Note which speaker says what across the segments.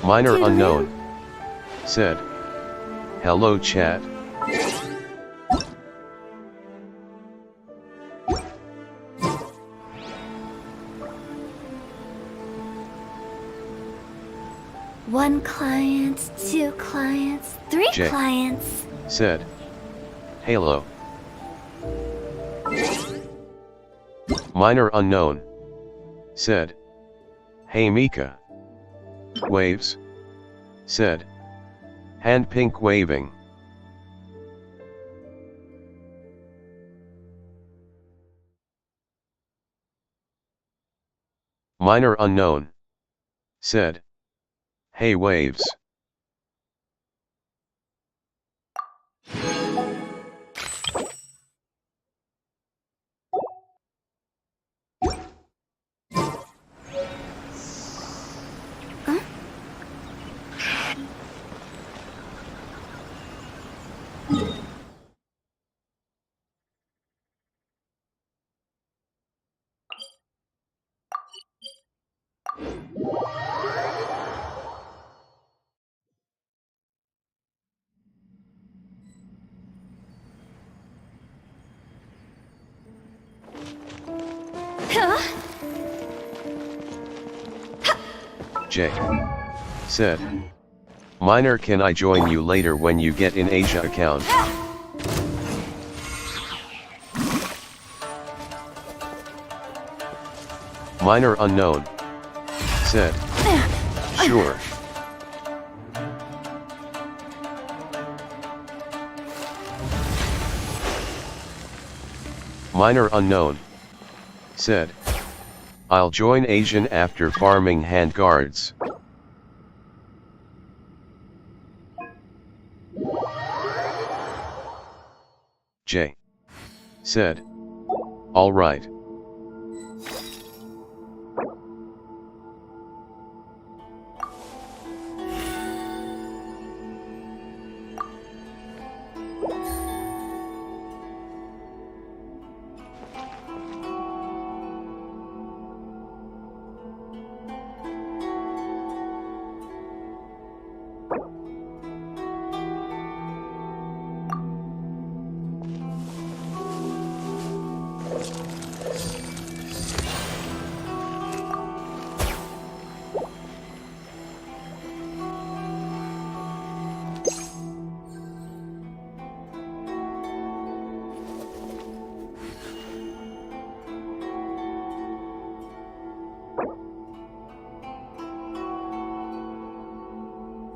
Speaker 1: Minor unknown said, "Hello chat."
Speaker 2: One client, two clients, three
Speaker 1: Jay
Speaker 2: clients.
Speaker 1: Said, "Halo." Minor unknown said, "Hey Mika." Waves said, "Hand pink waving." Minor unknown said, "Hey waves." Jay said, "Minor, can I join you later when you get in Asia account?" Minor unknown said, "Sure." Minor unknown said, "I'll join Asian after farming handguards." Jay said, "All right."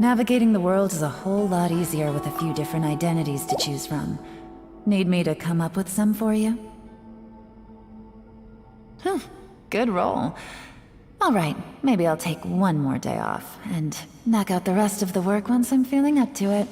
Speaker 3: Navigating the world is a whole lot easier with a few different identities to choose from. Need me to come up with some for you? Good roll. Alright, maybe I'll take one more day off, and knock out the rest of the work once I'm feeling up to it.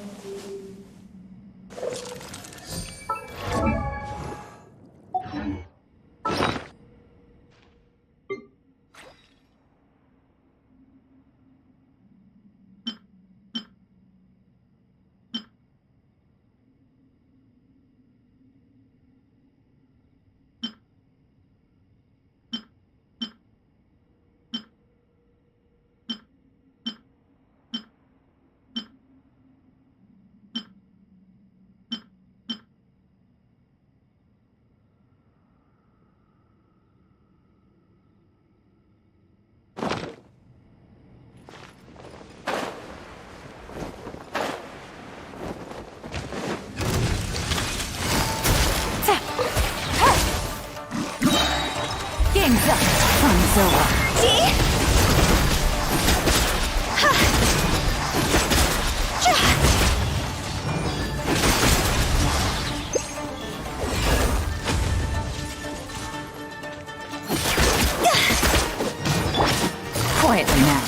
Speaker 3: Game's up. Fun's over. Quietly now.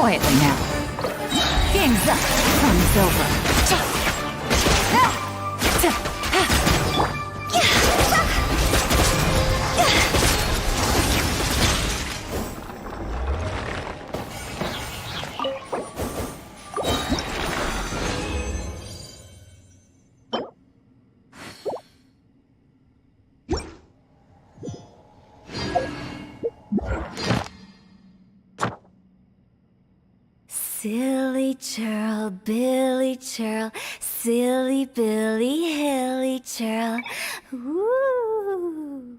Speaker 3: Quietly now. Game's up. Fun's over.
Speaker 2: Silly churl, Billy churl, silly Billy, hilly churl. Woo!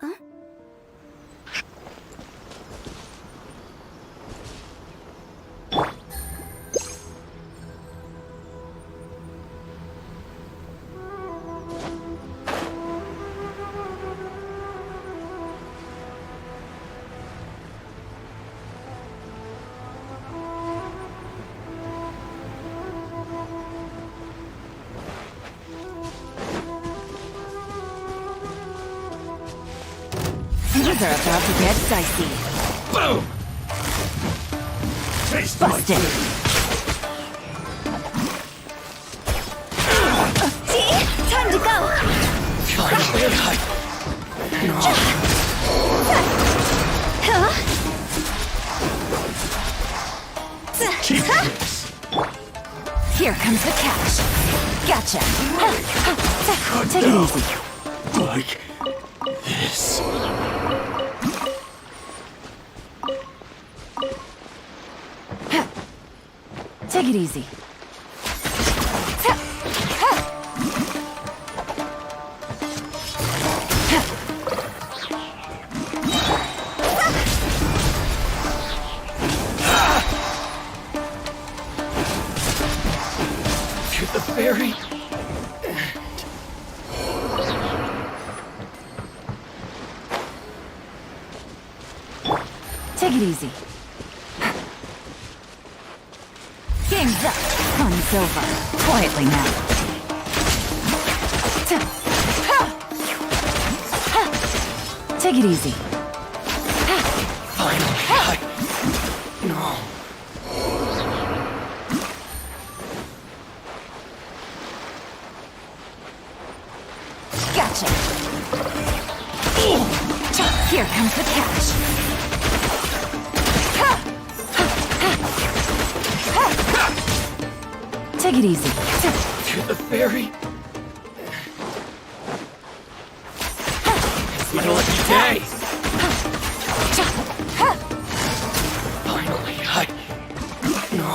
Speaker 2: Huh?
Speaker 3: Things are about to get dicey.
Speaker 4: Boom! Taste my
Speaker 3: Busted.
Speaker 2: Time to go!
Speaker 4: Keep this.
Speaker 3: Here comes the catch. Gotcha. Take it easy.
Speaker 4: Like this.
Speaker 3: Take it easy.
Speaker 4: To the very
Speaker 3: Take it easy. Game's up. Fun's over. Quietly now. Take it easy.
Speaker 4: finally. No.
Speaker 3: Gotcha. Here comes the catch. Take it easy.
Speaker 4: To the very. It's my lucky day. Finally, no.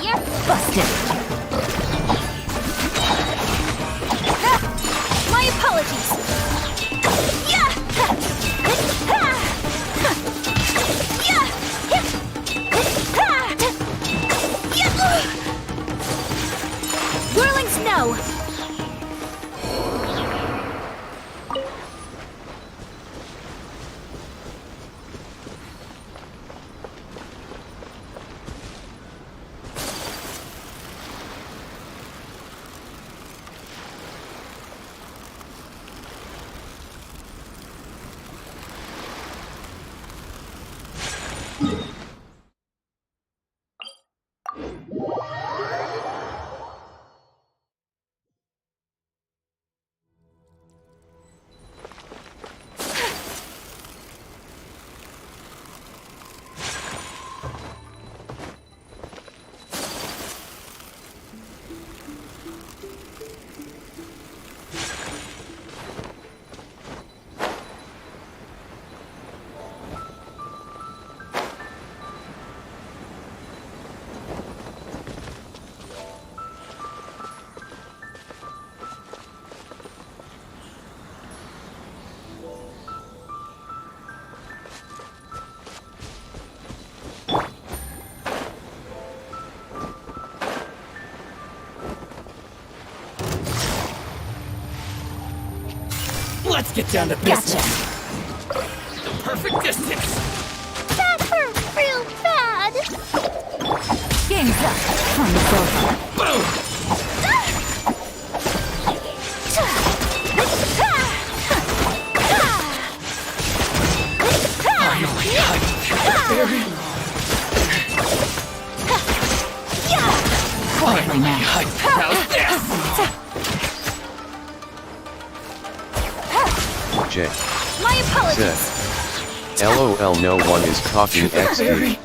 Speaker 2: You're
Speaker 3: Busted.
Speaker 2: my apologies. Yeah. Whirling snow.
Speaker 4: Let's get down to
Speaker 3: Gotcha.
Speaker 4: business. The perfect distance.
Speaker 2: That hurt real bad.
Speaker 3: Game's up. Time's over.
Speaker 4: Boom. Finally, I killed the fairy.
Speaker 3: Quietly now.
Speaker 4: How's this?
Speaker 1: J.
Speaker 2: My apologies.
Speaker 1: Said. LOL, no one is talking XD.
Speaker 4: Fairy.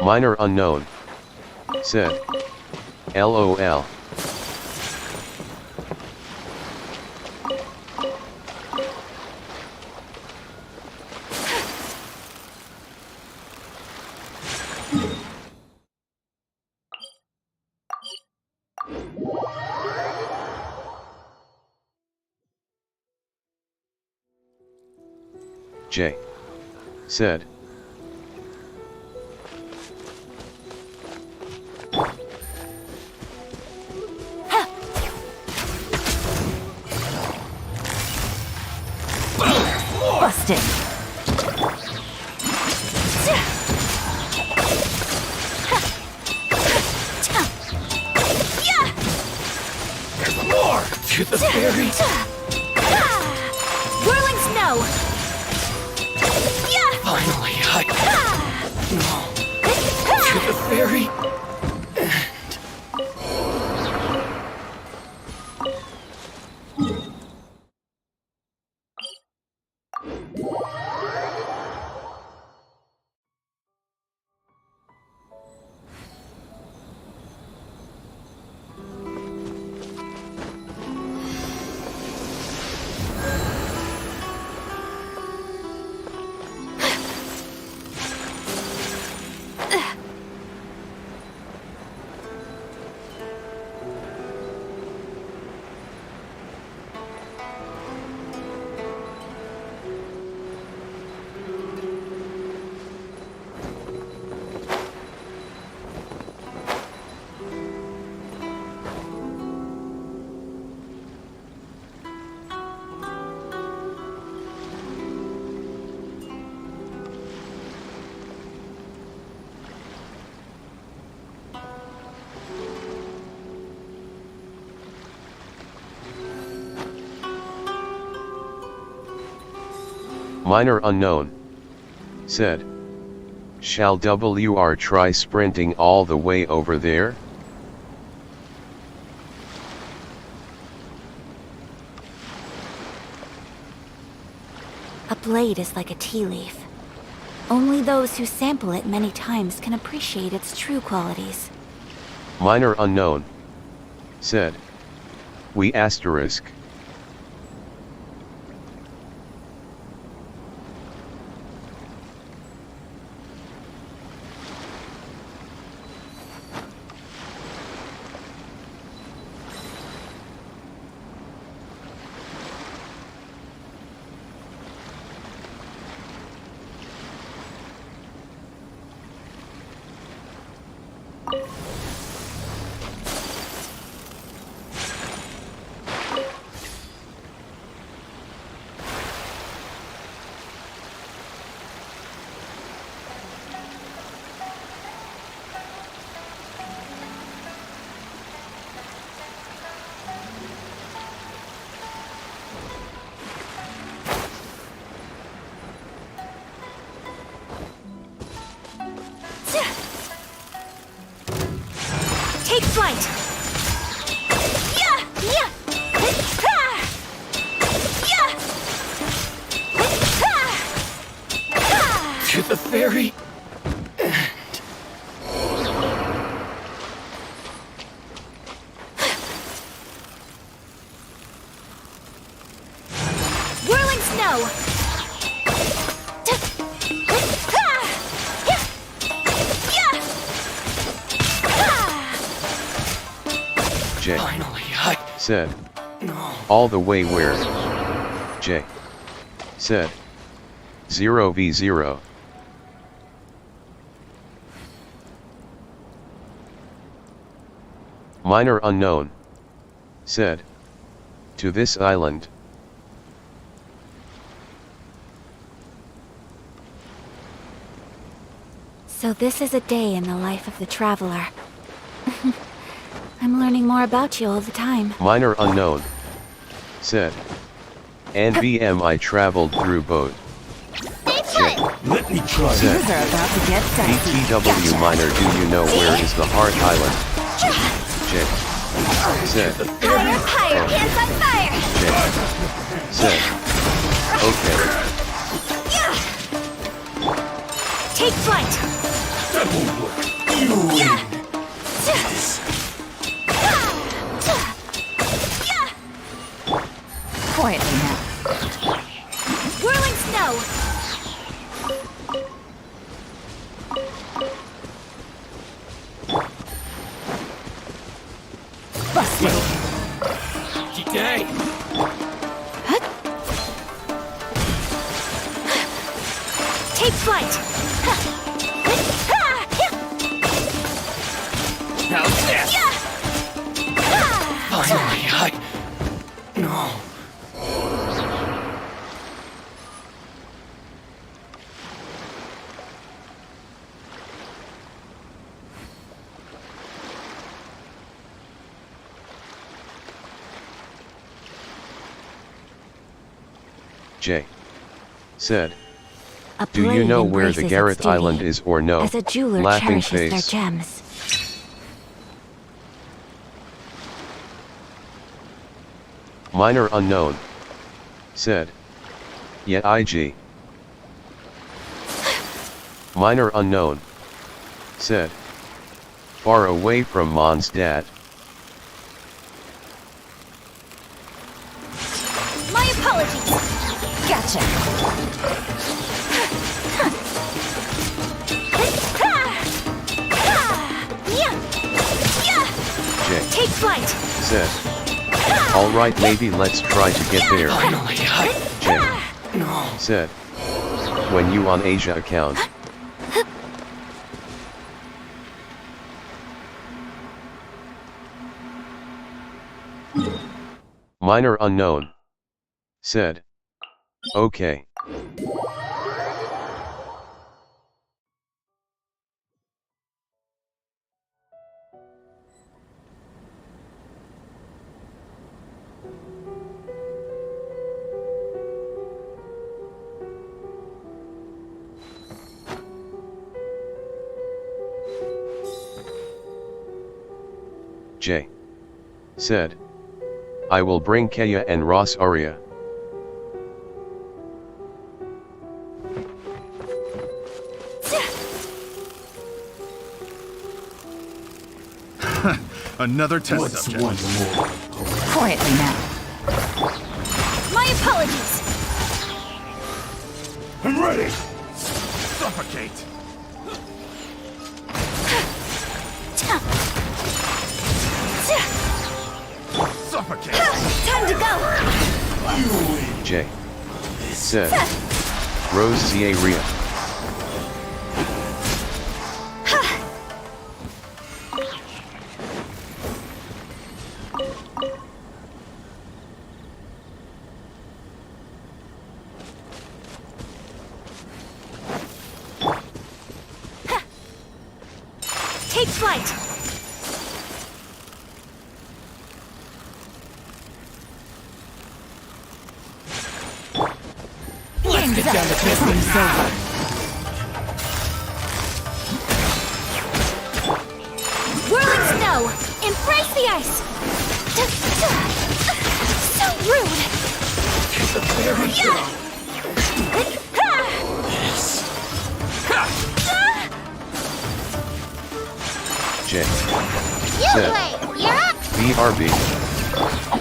Speaker 1: Minor unknown. Said. LOL. J. Said.
Speaker 3: Busted.
Speaker 4: There's more to the fairy.
Speaker 2: Whirling snow. Yeah.
Speaker 4: Finally, no. To the fairy.
Speaker 1: Minor unknown. Said. Shall WR try sprinting all the way over there?
Speaker 2: A blade is like a tea leaf. Only those who sample it many times can appreciate its true qualities.
Speaker 1: Minor unknown. Said. We asterisk.
Speaker 2: Take flight! Yeah! Yeah! Ha! Yeah! Ha!
Speaker 4: To the fairy.
Speaker 2: Whirling snow!
Speaker 1: J.
Speaker 4: Finally,
Speaker 1: Said.
Speaker 4: no.
Speaker 1: All the way where? J. Said. 0v0. Minor unknown. Said. To this island.
Speaker 2: So this is a day in the life of the traveler. I'm learning more about you all the time.
Speaker 1: Minor unknown. Said. NVM I traveled through boat. J.
Speaker 4: Let me try.
Speaker 1: Said.
Speaker 3: Things are about to get dicey.
Speaker 1: BTW Minor, do you know where is the Heart Island? J. Said.
Speaker 2: Higher, higher, hands on fire!
Speaker 1: J. Said. Okay.
Speaker 2: Take flight!
Speaker 4: That won't work. You win.
Speaker 3: Quietly now.
Speaker 2: Whirling snow!
Speaker 3: Busted.
Speaker 4: Today.
Speaker 2: Take flight!
Speaker 4: How's that? Finally, No.
Speaker 1: J. Said.
Speaker 2: A
Speaker 1: Do you
Speaker 2: blade
Speaker 1: know where the
Speaker 2: embraces
Speaker 1: Gareth
Speaker 2: its duty,
Speaker 1: Island is or no?
Speaker 2: as a jeweler
Speaker 1: Laughing
Speaker 2: cherishes their
Speaker 1: face.
Speaker 2: gems.
Speaker 1: Minor unknown. Said. Yet IG. Minor unknown. Said. Far away from Mondstadt.
Speaker 2: My apologies!
Speaker 3: Gotcha.
Speaker 1: J.
Speaker 2: Take flight!
Speaker 1: Said. Alright, maybe let's try to get there.
Speaker 4: Finally,
Speaker 1: J.
Speaker 4: No.
Speaker 1: Said. When you on Asia account. Minor unknown. Said. Okay. J. Said. I will bring Kaya and Ross Aria.
Speaker 5: Another test
Speaker 4: What's
Speaker 5: subject.
Speaker 4: one more?
Speaker 3: Quietly now.
Speaker 2: My apologies!
Speaker 4: I'm ready.
Speaker 5: Suffocate. Suffocate.
Speaker 2: Time to go!
Speaker 1: J. Said. Rose Zieria.
Speaker 2: Take flight!
Speaker 4: Let's get down to business.
Speaker 2: Whirling snow! Embrace the ice! So rude!
Speaker 4: It's a very
Speaker 1: J.
Speaker 2: You
Speaker 1: Said.
Speaker 2: wait! You're up!
Speaker 1: BRB.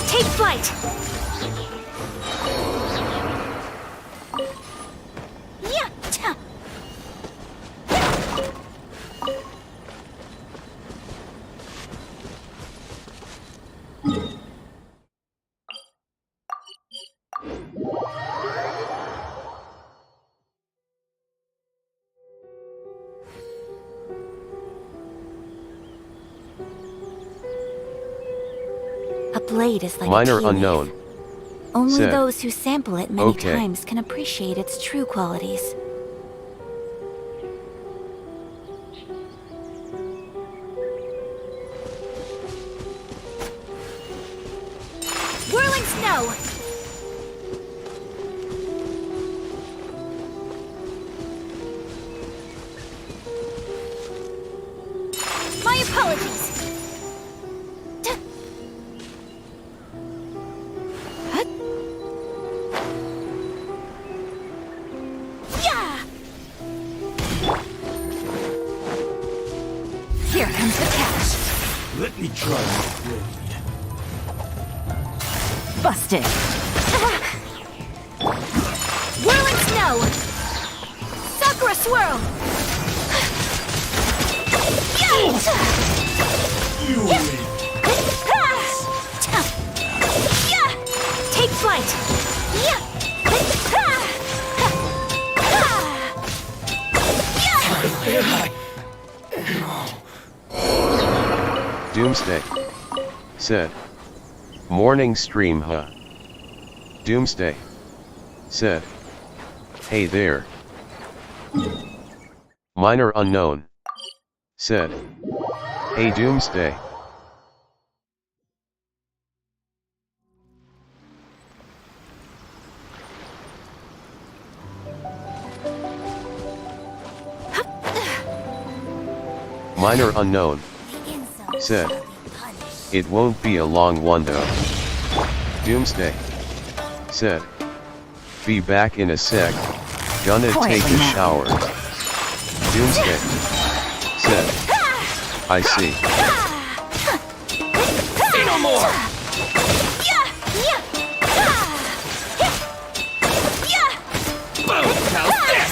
Speaker 2: Take flight! blade is like a
Speaker 1: Minor
Speaker 2: tea leaf.
Speaker 1: unknown.
Speaker 2: Only
Speaker 1: Said.
Speaker 2: those who sample it many
Speaker 1: Okay.
Speaker 2: times can appreciate its true qualities. Whirling snow! My apologies! Huh? Yeah!
Speaker 3: Here comes the catch.
Speaker 4: Let me try my blade.
Speaker 3: Busted.
Speaker 2: Whirling snow! Sakura swirl!
Speaker 4: You win.
Speaker 2: Take flight!
Speaker 1: Doomsday. Said. Morning stream, huh? Doomsday. Said. Hey there. Minor unknown. Said. Hey Doomsday. Minor unknown. Said. It won't be a long one though. Doomsday. Said. Be back in a sec. Gonna take a shower. Doomsday. Said. I see.
Speaker 4: Say no more! Boom! How's this?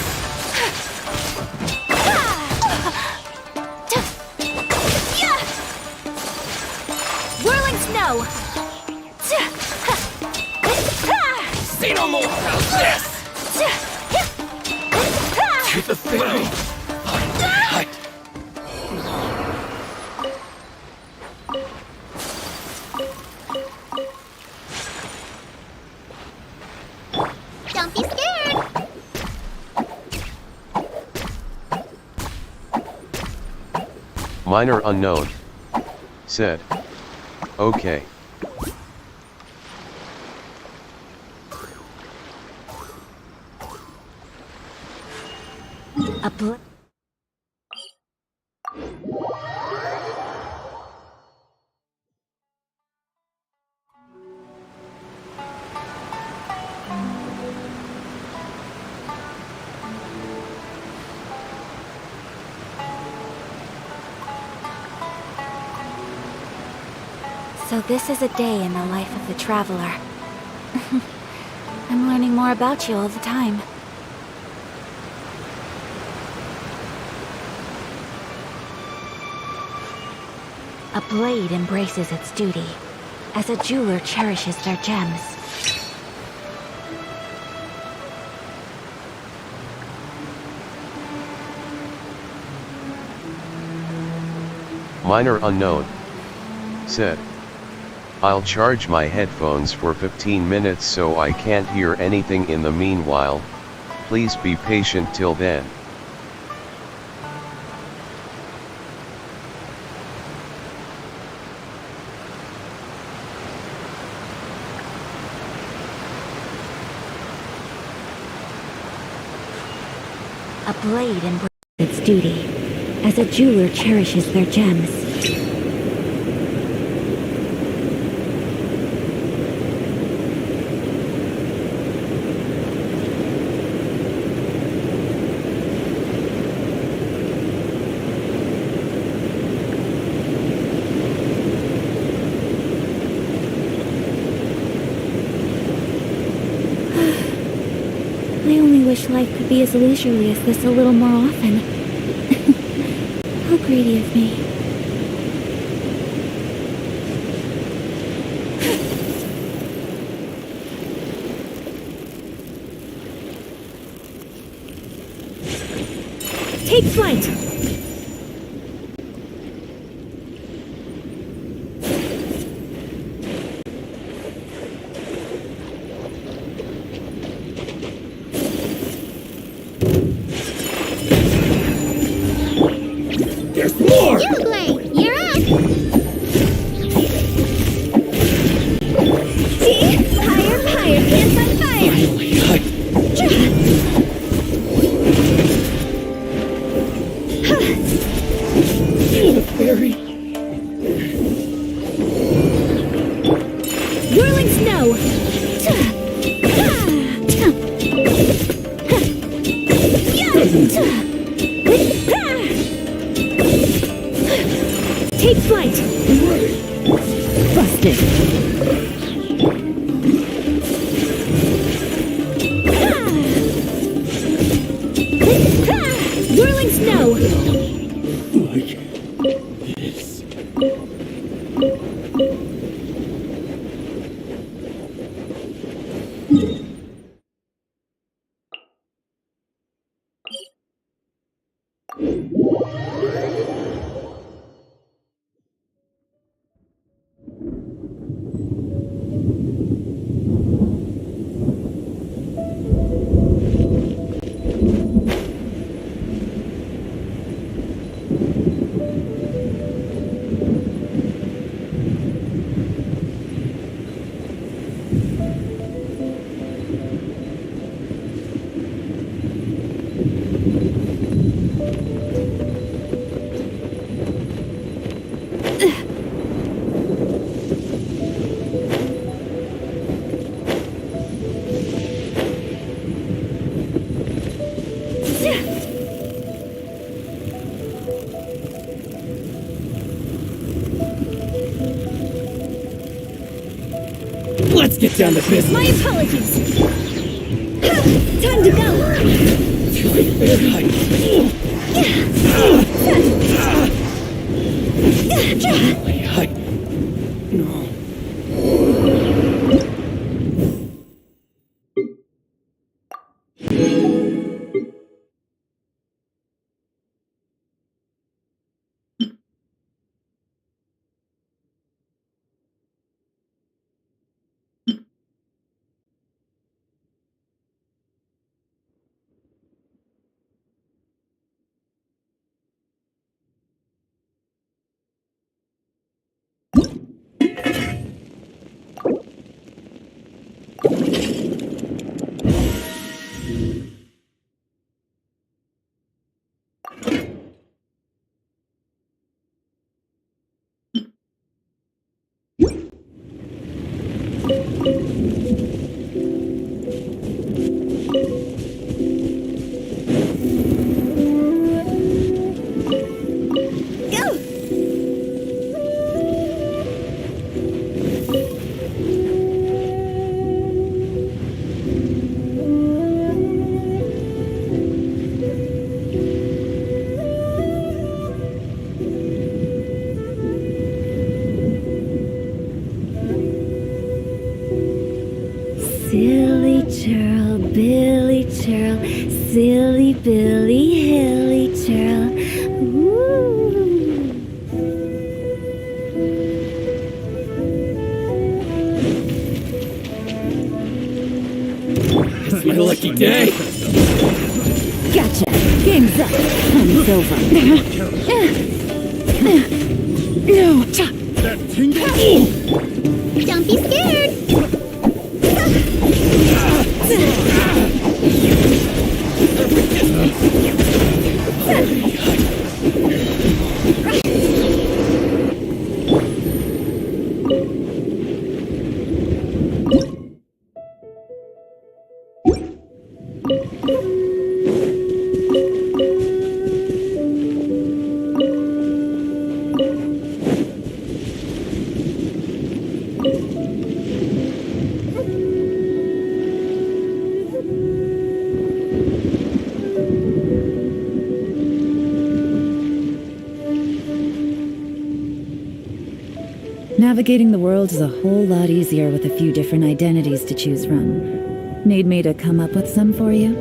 Speaker 2: Whirling snow!
Speaker 4: Say no more! How's this? To the thing!
Speaker 2: Don't be scared!
Speaker 1: Minor unknown. Said. Okay.
Speaker 2: A bl- So this is a day in the life of the traveler. I'm learning more about you all the time. A blade embraces its duty, as a jeweler cherishes their gems.
Speaker 1: Minor unknown. Said. I'll charge my headphones for 15 minutes so I can't hear anything in the meanwhile. Please be patient till then.
Speaker 2: A blade embraces its duty, as a jeweler cherishes their gems. I only wish life could be as leisurely as this a little more often. How greedy of me. Take flight!
Speaker 4: Let's get down to business.
Speaker 2: My apologies. Time to go.
Speaker 4: Very high. Very high. No.
Speaker 2: Silly churl, Billy churl, silly Billy, hilly churl. Ooh.
Speaker 4: It's my lucky day.
Speaker 2: Gotcha. Game's up. Time's over. No.
Speaker 5: That tingle.
Speaker 2: Don't be scared.
Speaker 3: Navigating the world is a whole lot easier with a few different identities to choose from. Need me to come up with some for you?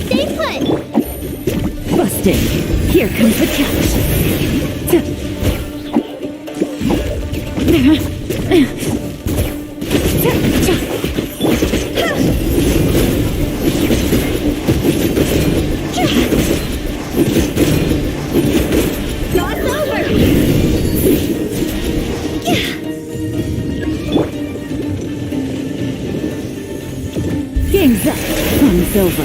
Speaker 2: Stay put.
Speaker 3: Busted! Here comes the catch!
Speaker 2: Fun's over.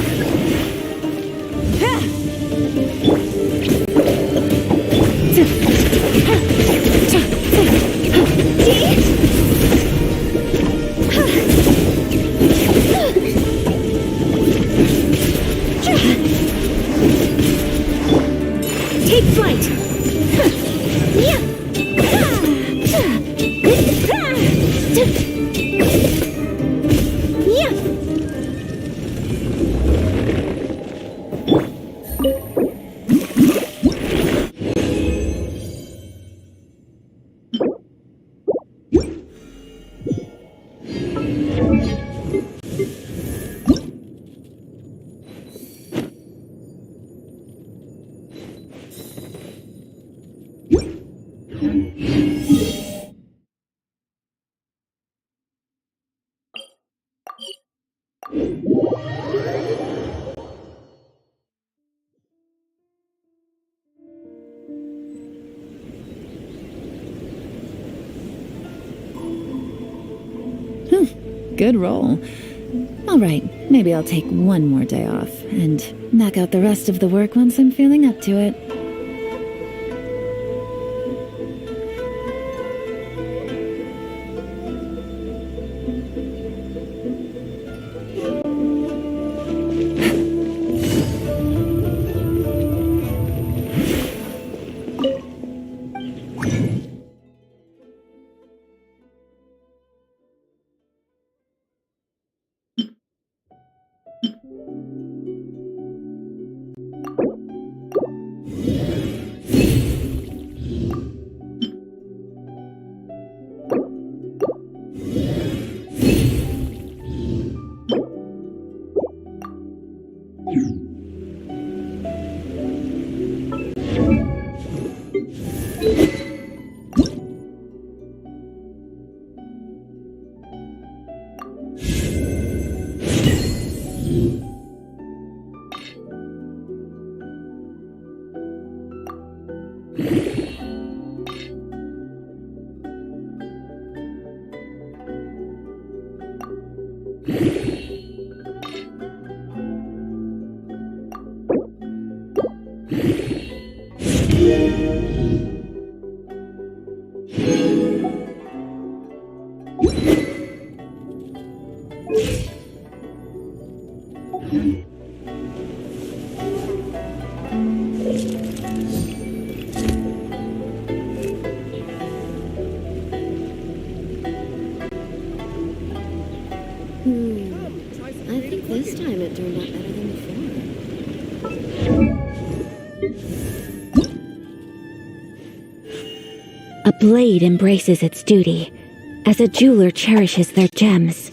Speaker 2: Take flight!
Speaker 3: Good roll. Alright, maybe I'll take one more day off, and knock out the rest of the work once I'm feeling up to it.
Speaker 6: I think this time it turned out better than before.
Speaker 2: A blade embraces its duty, as a jeweler cherishes their gems.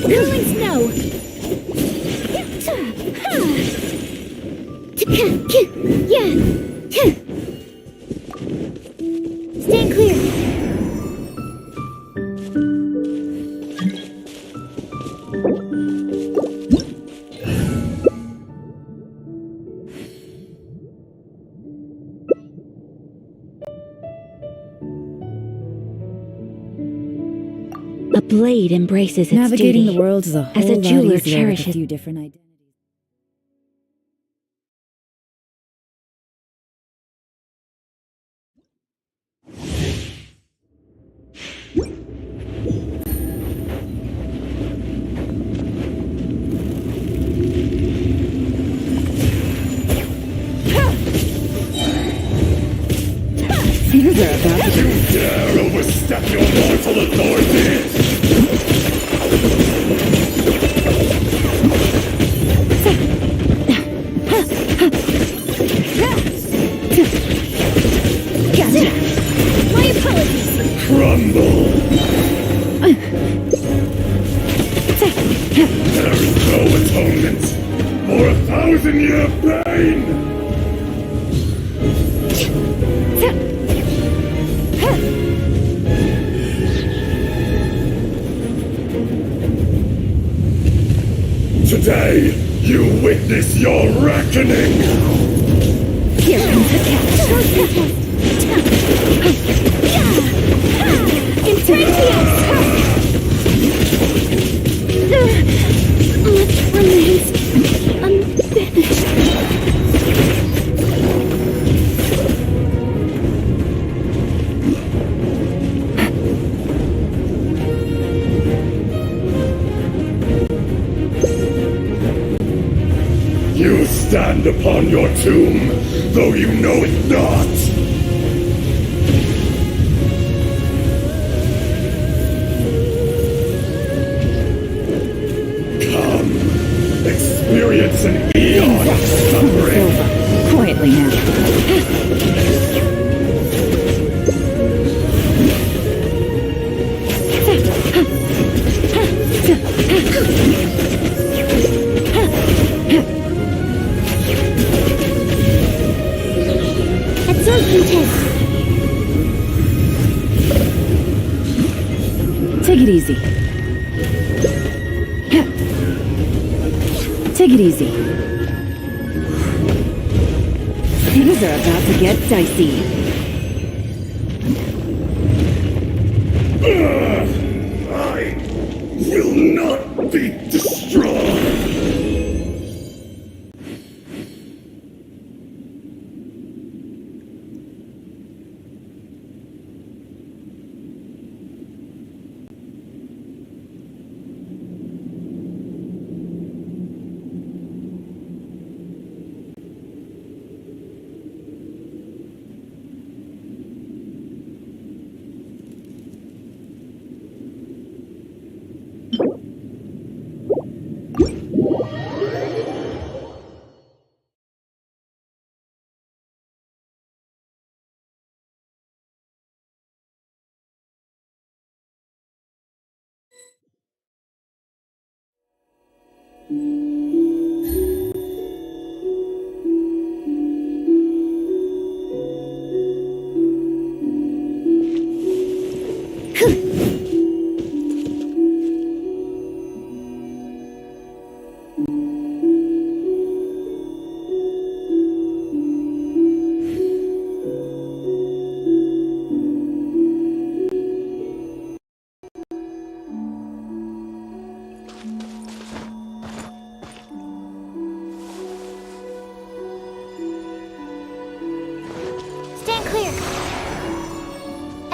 Speaker 6: Cooling snow! Yeah! Stand clear! A blade embraces its
Speaker 7: Navigating
Speaker 6: duty,
Speaker 7: the world is a whole
Speaker 6: as a
Speaker 7: lot
Speaker 6: jeweler
Speaker 7: easier with a
Speaker 6: cherishes.
Speaker 7: few different identities. Things are about to go.
Speaker 4: Dare overstep your mortal authority!
Speaker 6: Gotcha! My apologies!
Speaker 4: Crumble! There is no atonement for 1,000-year pain! Today, you witness your reckoning!
Speaker 6: Here comes the test! Much remains unfinished.
Speaker 4: You stand upon your tomb, though you know it not! Come, experience an eon of suffering!
Speaker 7: Quietly now.
Speaker 6: Absorption test.
Speaker 7: Take it easy. Take it easy. Things are about to get dicey.
Speaker 4: I will not be destroyed!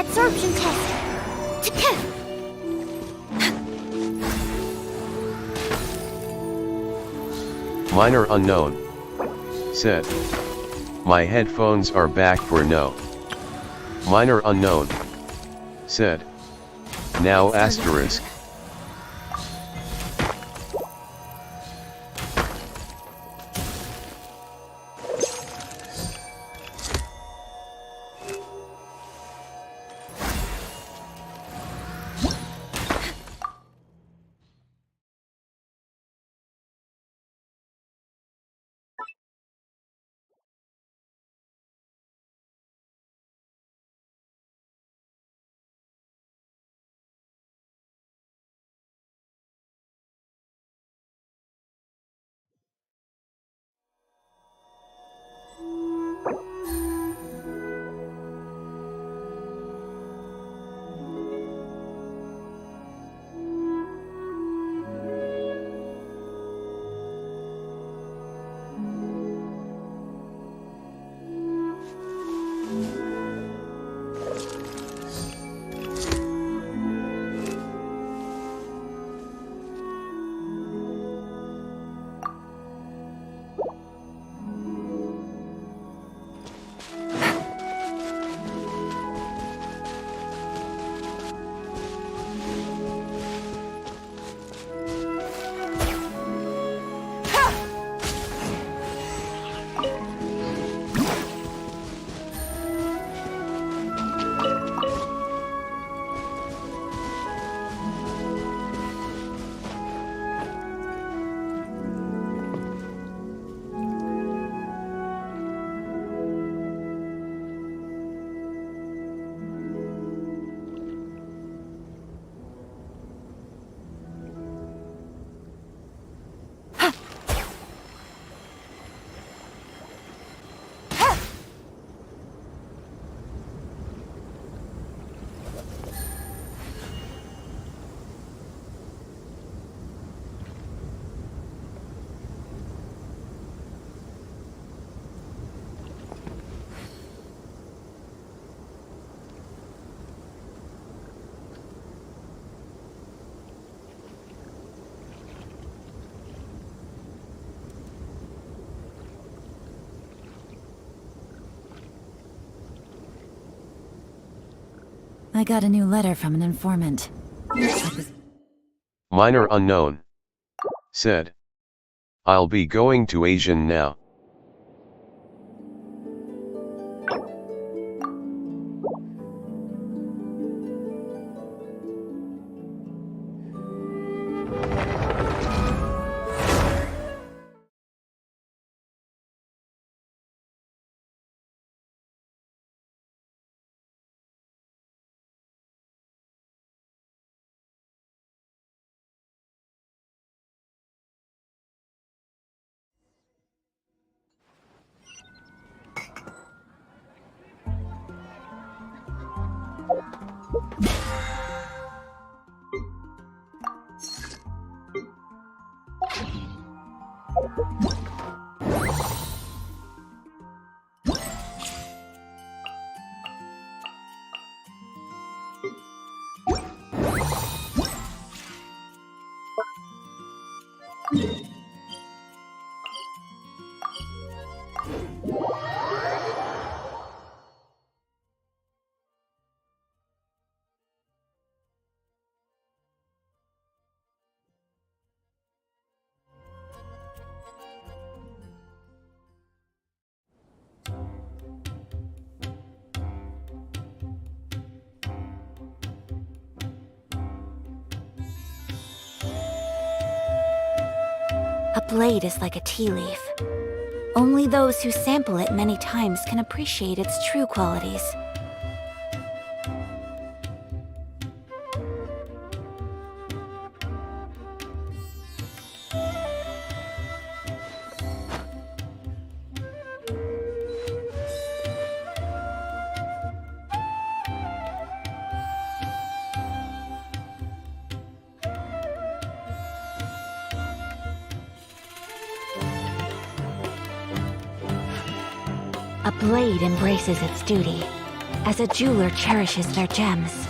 Speaker 2: Absorption test.
Speaker 1: Minor unknown. Said. My headphones are back for no. Minor unknown. Said. Now asterisk.
Speaker 3: I got a new letter from an informant.
Speaker 1: Minor unknown. Said. I'll be going to Asian now.
Speaker 2: A blade is like a tea leaf. Only those who sample it many times can appreciate its true qualities. A blade embraces its duty. as a jeweler cherishes their gems.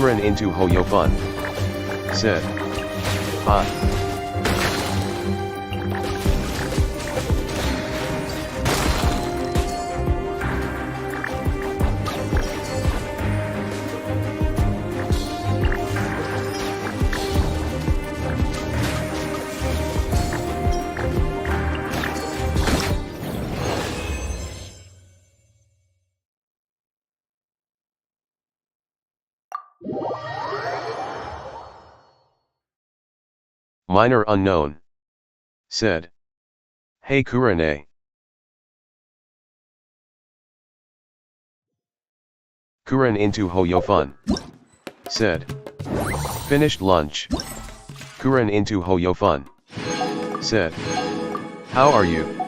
Speaker 1: Kuren into Hoyo Fun. Said. Ah. Minor unknown. Said. Hey Kurane. Kuran into Hoyofun. Said. Finished lunch. Kuran into Hoyofun. Said. How are you?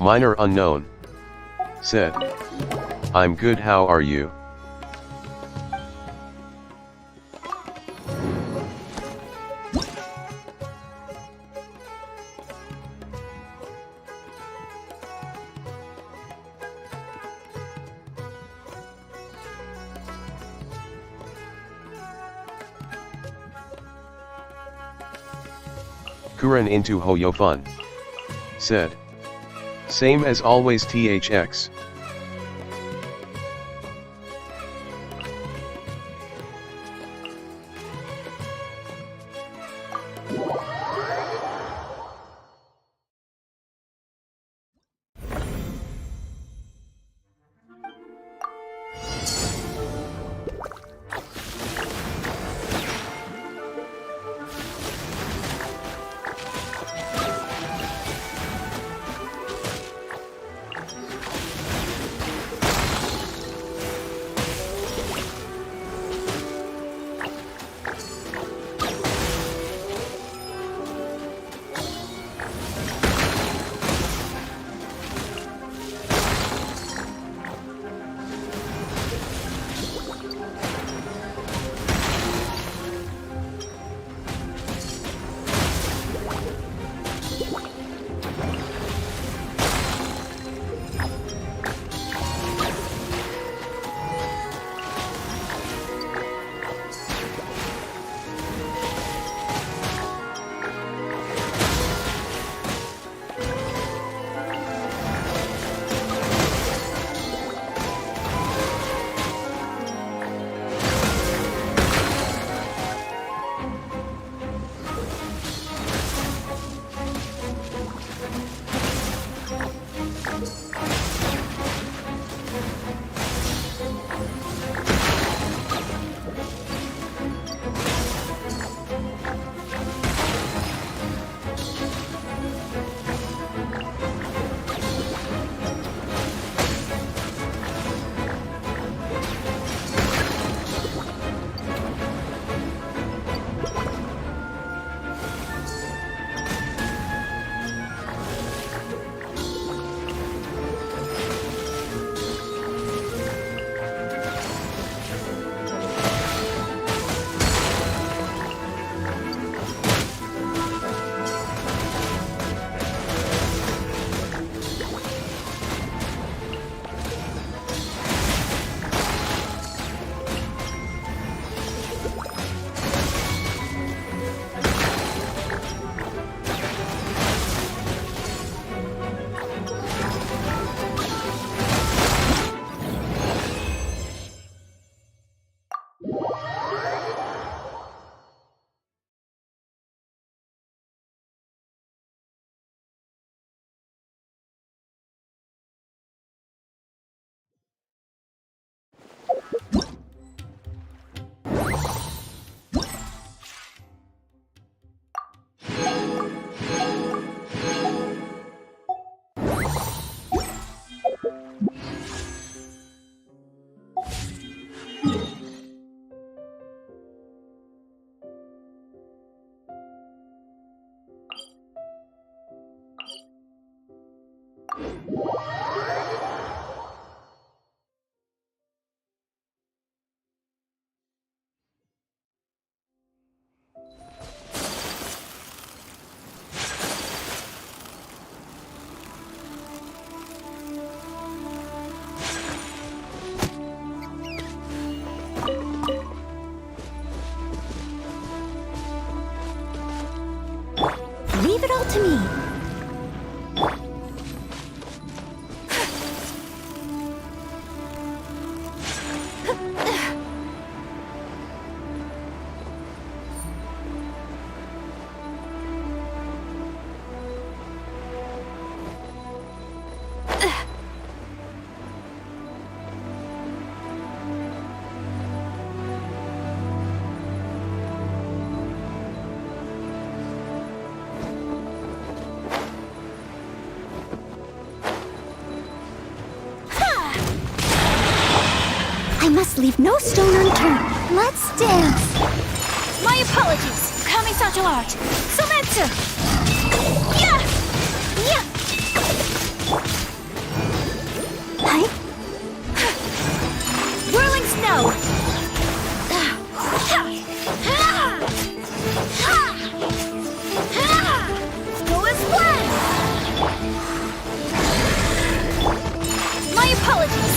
Speaker 1: Minor unknown. Said. I'm good, how are you? Kuran into Hoyofun. Said. Same as always THX.
Speaker 2: I must leave no stone unturned. Let's dance. My apologies. Kamisato art. Sometsu. Yeah. Yeah. Hi. Whirling snow. Go as planned. My apologies.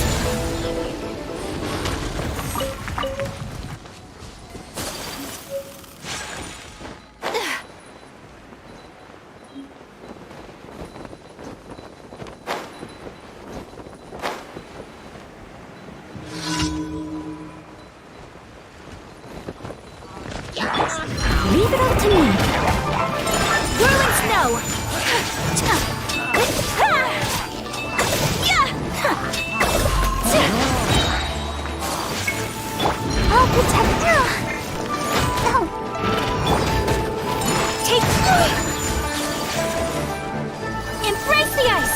Speaker 2: Leave it up to me. Whirling snow. I'll protect you. Take. Embrace the ice.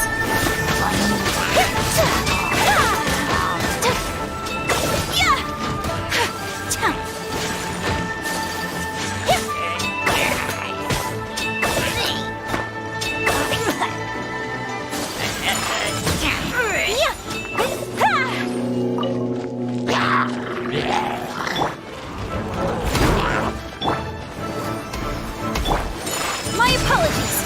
Speaker 2: My apologies.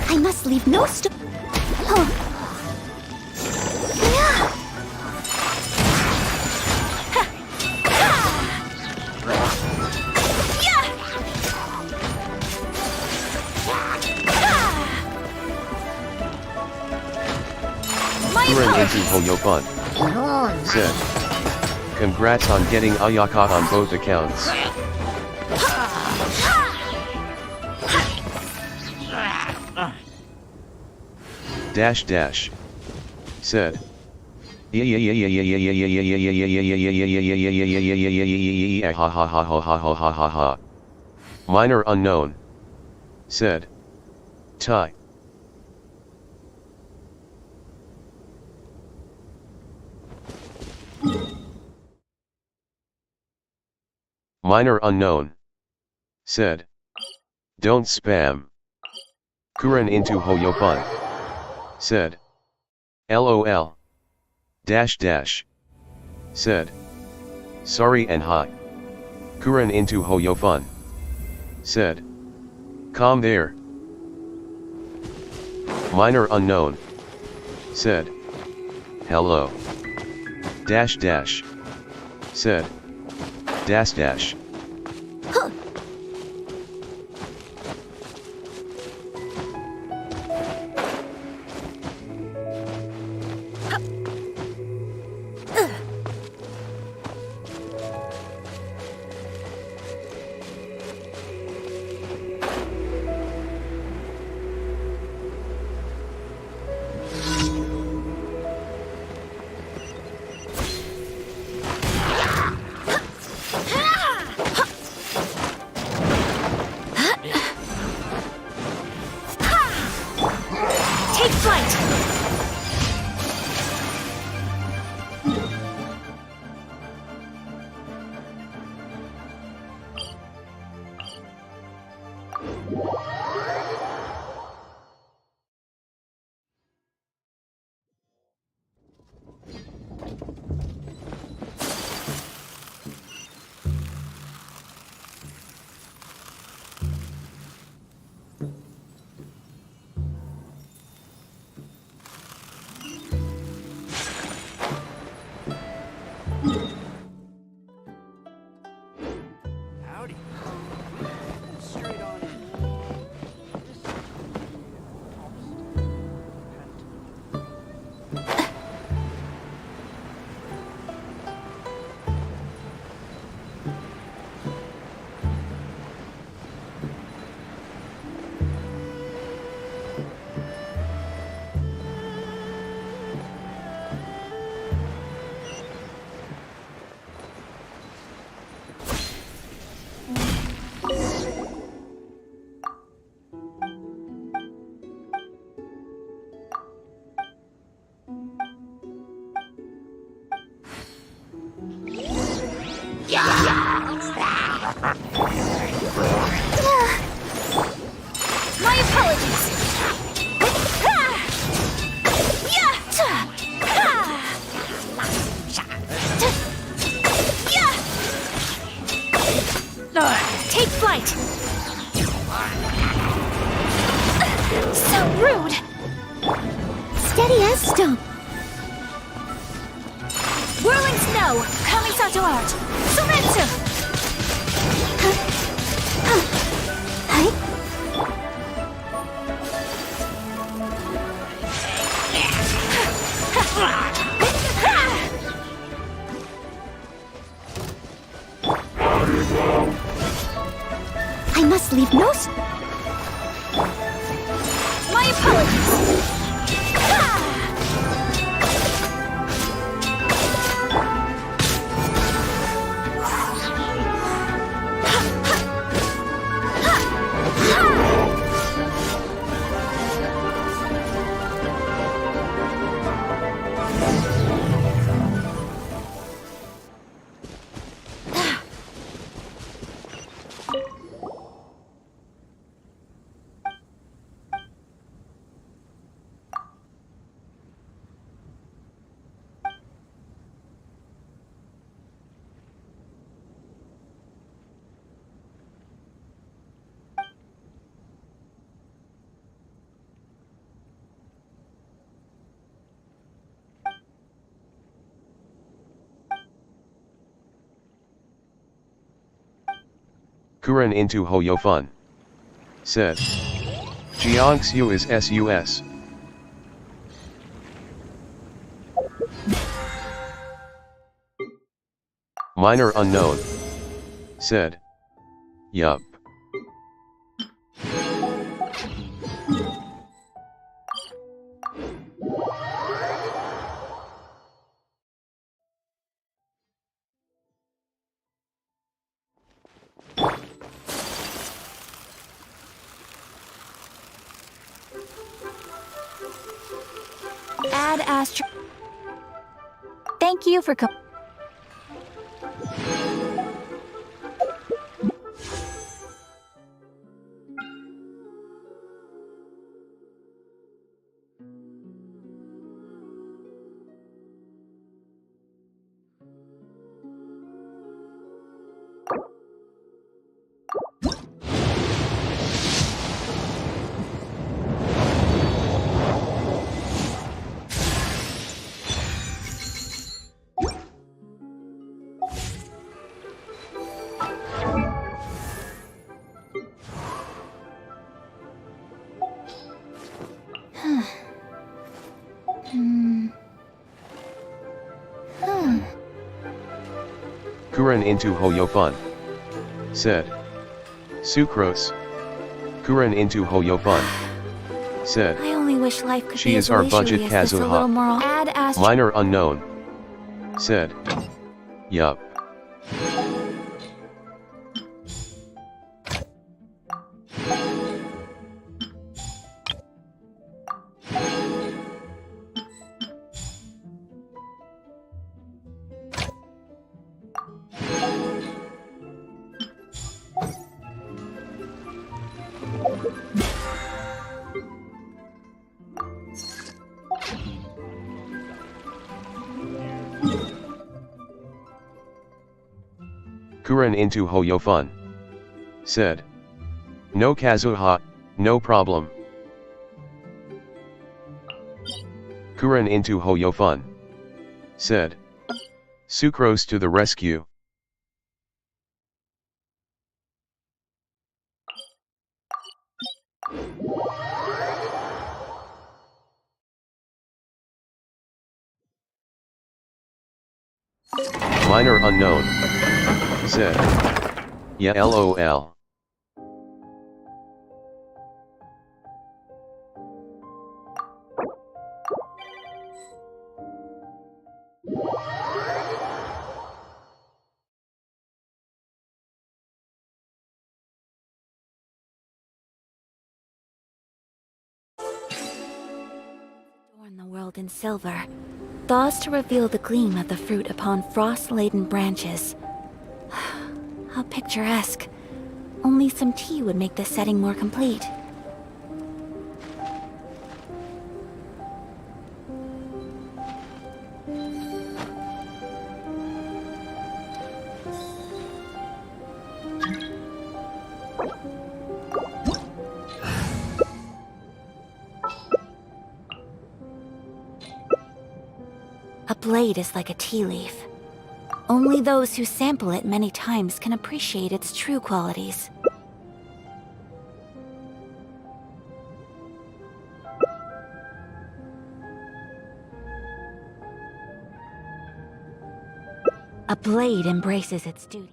Speaker 2: I must leave no stone. Oh. Yeah.
Speaker 1: Kuren into Hoyopun. Said. Congrats on getting Ayaka on both accounts. Dash dash. Said. Ha ha ha ha ha ha ha ha ha. Minor unknown. Said. Tai. Minor unknown. Said. Don't spam. Kuren into Hoyopun. Said. LOL. Dash dash. Said. Sorry and hi. Kuren into Hoyofun. Said. Calm there. Minor unknown. Said. Hello. Dash dash. Said. Dash dash.
Speaker 2: Take flight!
Speaker 8: Howdy. Straight on in.
Speaker 2: My apologies! Take flight! So rude! Steady as stone! Whirling snow! Kamisato art! Sumetsu! I must leave no My apologies!
Speaker 1: Kuren into Hoyofun. Said. Jiangxiu is SUS. Minor unknown. Said. Yup.
Speaker 2: Add Astro. Thank you for
Speaker 1: Kuren into Hoyofun. Said. Sucrose. Kuren into Hoyofun. Said.
Speaker 2: I only wish life could
Speaker 1: She
Speaker 2: be
Speaker 1: is
Speaker 2: as
Speaker 1: our budget
Speaker 2: leisurely as this a
Speaker 1: Kazuha.
Speaker 2: little more add astro.
Speaker 1: Minor unknown. Said. Yup. Kuren into Hoyofun. Said. No Kazuha, no problem. Kuren into Hoyofun. Said. Sucrose to the rescue. Minor unknown. Said. Yeah lol.
Speaker 2: Adorn the world in silver. Thaws to reveal the gleam of the fruit upon frost-laden branches. How picturesque. Only some tea would make the setting more complete. A blade is like a tea leaf. Only those who sample it many times can appreciate its true qualities. A blade embraces its duty.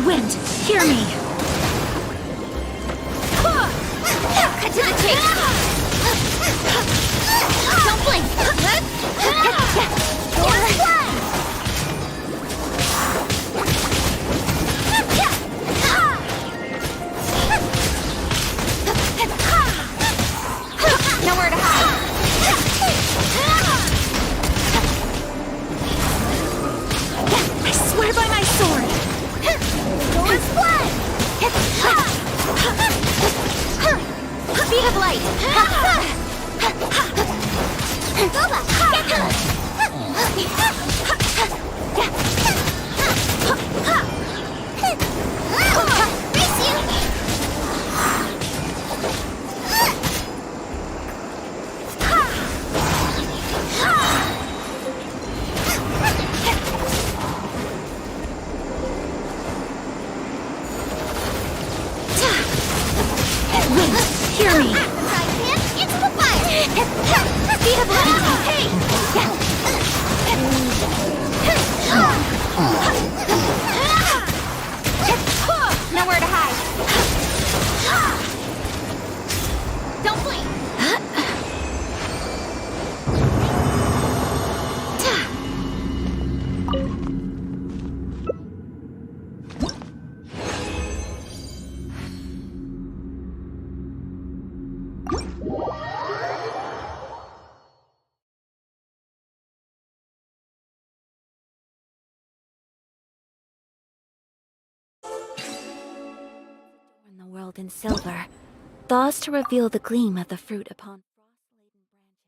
Speaker 2: Wind, hear me! Cut to the chase! Don't blink! Nowhere to hide! I swear by my sword! Speed of light! Hear me! Into the fire! Speed of light! Hey! Nowhere to hide! Don't blink! world in silver, thaws to reveal the gleam of the fruit upon frost-laden branches.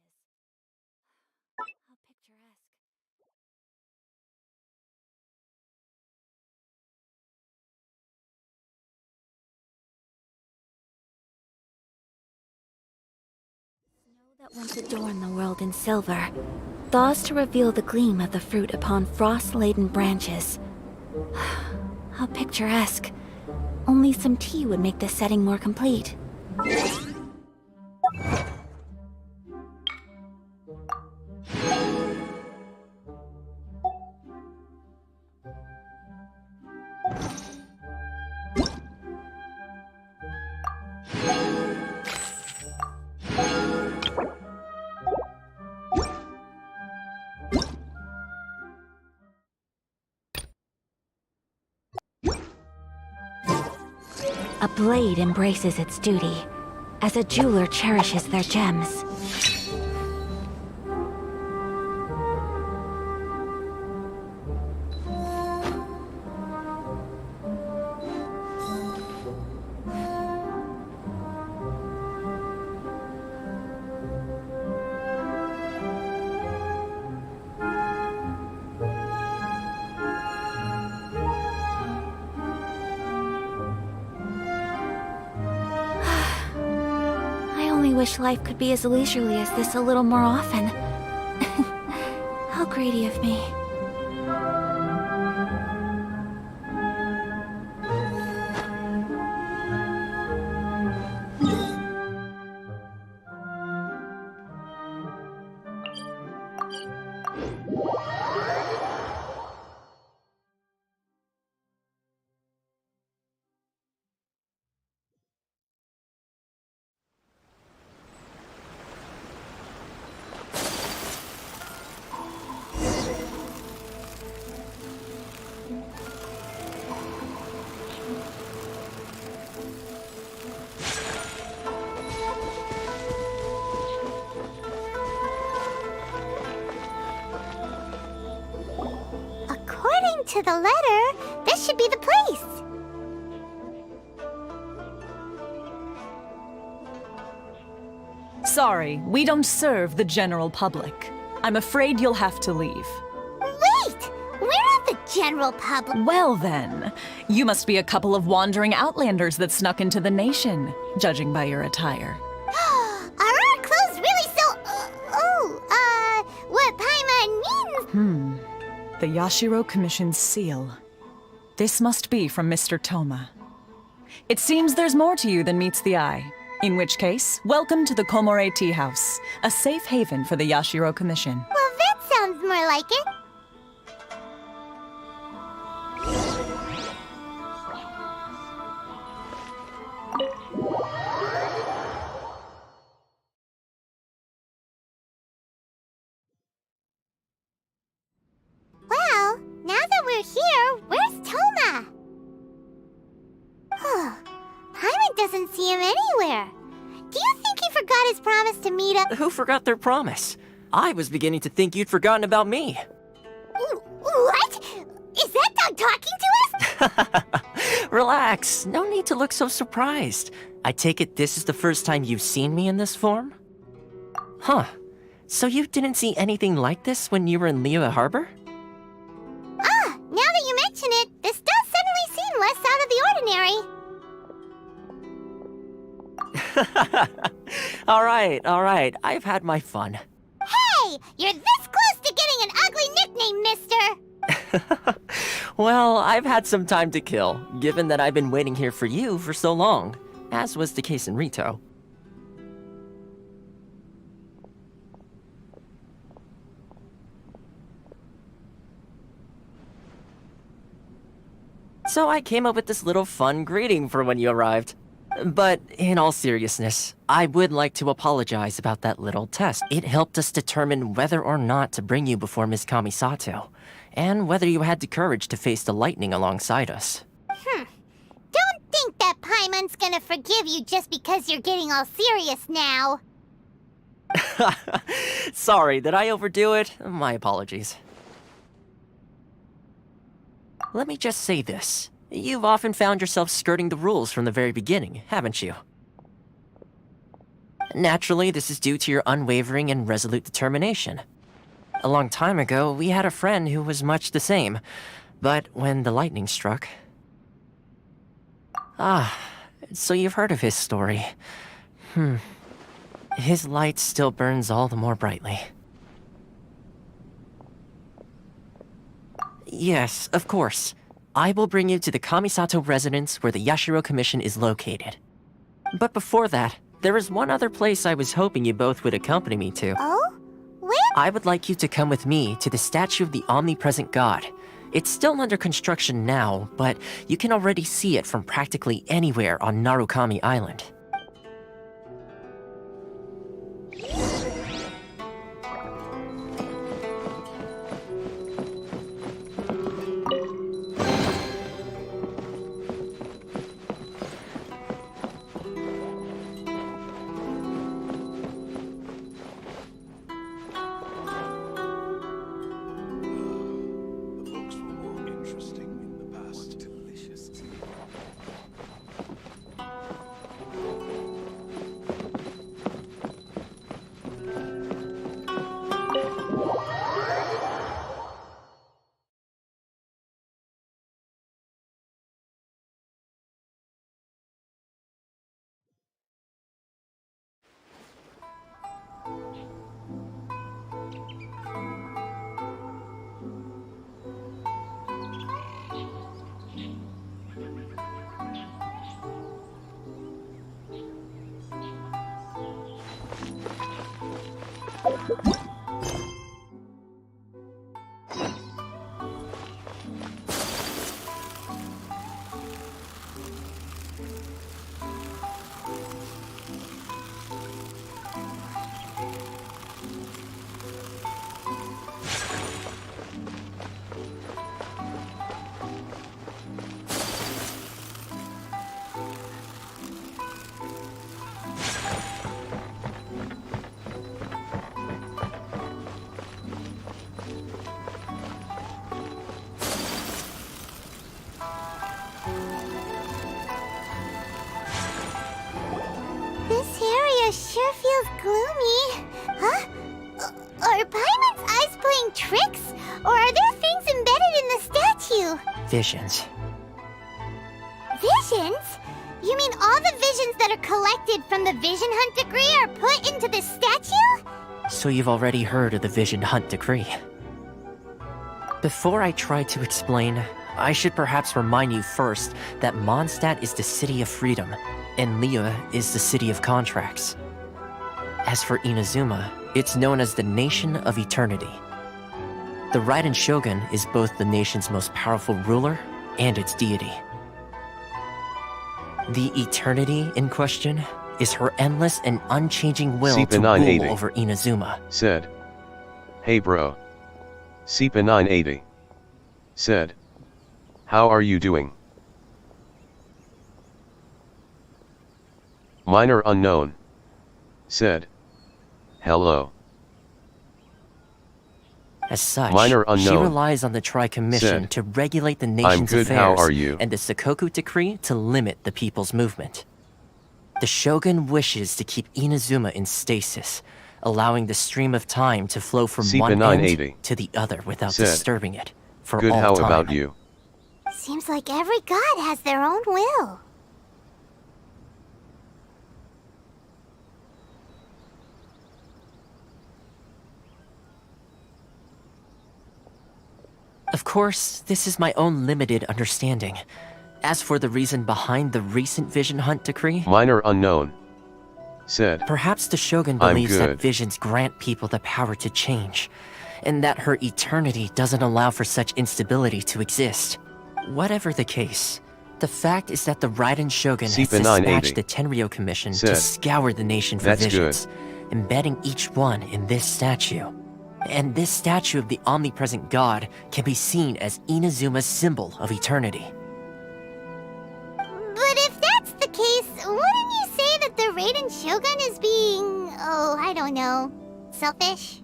Speaker 2: How picturesque. Snow that once adorned the world in silver, thaws to reveal the gleam of the fruit upon frost-laden branches. How picturesque. Only some tea would make the setting more complete. A blade embraces its duty, as a jeweler cherishes their gems. I only wish life could be as leisurely as this a little more often. How greedy of me.
Speaker 9: According to the letter, this should be the place.
Speaker 10: Sorry, we don't serve the general public. I'm afraid you'll have to leave.
Speaker 9: Wait! We're not the general public.
Speaker 10: Well then, you must be a couple of wandering outlanders that snuck into the nation, judging by your attire.
Speaker 9: Are our clothes really so... what Paimon means?
Speaker 10: The Yashiro Commission's seal. This must be from Mr. Toma. It seems there's more to you than meets the eye. In which case, welcome to the Komore Tea House, a safe haven for the Yashiro Commission.
Speaker 9: Well, that sounds more like it. Well, now that we're here, where's Toma? Paimon doesn't see him anywhere. Do you think he forgot his promise to meet up?
Speaker 11: Who forgot their promise? I was beginning to think you'd forgotten about me.
Speaker 9: What? Is that dog talking to us?
Speaker 11: Relax, no need to look so surprised. I take it this is the first time you've seen me in this form? Huh. So you didn't see anything like this when you were in Liyue Harbor?
Speaker 9: Now that you mention it, this does suddenly seem less out of the ordinary.
Speaker 11: Alright, I've had my fun.
Speaker 9: Hey! You're this close to getting an ugly nickname, mister!
Speaker 11: Well, I've had some time to kill, given that I've been waiting here for you for so long, as was the case in Rito. So I came up with this little fun greeting for when you arrived. But in all seriousness, I would like to apologize about that little test. It helped us determine whether or not to bring you before Ms. Kamisato, and whether you had the courage to face the lightning alongside us.
Speaker 9: Don't think that Paimon's gonna forgive you just because you're getting all serious now.
Speaker 11: Sorry, did I overdo it? My apologies. Let me just say this. You've often found yourself skirting the rules from the very beginning, haven't you? Naturally, this is due to your unwavering and resolute determination. A long time ago, we had a friend who was much the same, but when the lightning struck... Ah, so you've heard of his story. His light still burns all the more brightly. Yes, of course. I will bring you to the Kamisato residence where the Yashiro Commission is located. But before that, there is one other place I was hoping you both would accompany me to.
Speaker 9: Oh? Where?
Speaker 11: I would like you to come with me to the statue of the omnipresent god. It's still under construction now, but you can already see it from practically anywhere on Narukami Island.
Speaker 9: This area sure feels gloomy. Huh? Are Paimon's eyes playing tricks? Or are there things embedded in the statue?
Speaker 11: Visions.
Speaker 9: Visions? You mean all the visions that are collected from the Vision Hunt Decree are put into this statue?
Speaker 11: So you've already heard of the Vision Hunt Decree. Before I try to explain, I should perhaps remind you first that Mondstadt is the city of freedom, and Liyue is the city of contracts. As for Inazuma, it's known as the Nation of Eternity. The Raiden Shogun is both the nation's most powerful ruler and its deity. The Eternity in question is her endless and unchanging will to rule over Inazuma.
Speaker 1: Said. Hey bro. Seepa 980. Said. How are you doing? Minor unknown. Said. Hello.
Speaker 11: As such,
Speaker 1: Minor unknown.
Speaker 11: she relies on the Tri-Commission
Speaker 1: Said.
Speaker 11: to regulate the nation's
Speaker 1: I'm good,
Speaker 11: affairs
Speaker 1: how are you?
Speaker 11: and the Sakoku Decree to limit the people's movement. The Shogun wishes to keep Inazuma in stasis, allowing the stream of time to flow from
Speaker 1: Seepa
Speaker 11: one
Speaker 1: 980.
Speaker 11: end to the other without
Speaker 1: Said.
Speaker 11: disturbing it for
Speaker 1: Good,
Speaker 11: all
Speaker 1: how
Speaker 11: time.
Speaker 1: about you?
Speaker 9: Seems like every god has their own will.
Speaker 11: Of course, this is my own limited understanding. As for the reason behind the recent Vision Hunt Decree,
Speaker 1: Minor unknown. Said.
Speaker 11: perhaps the Shogun
Speaker 1: I'm
Speaker 11: believes that
Speaker 1: good.
Speaker 11: visions grant people the power to change, and that her eternity doesn't allow for such instability to exist. Whatever the case, the fact is that the Raiden Shogun has
Speaker 1: Seepa 980.
Speaker 11: dispatched the Tenryou Commission to
Speaker 1: Said.
Speaker 11: scour the nation for
Speaker 1: That's
Speaker 11: visions, embedding each one in this statue. And this statue of the omnipresent god can be seen as Inazuma's symbol of eternity.
Speaker 9: But if that's the case, wouldn't you say that the Raiden Shogun is being, I don't know, selfish?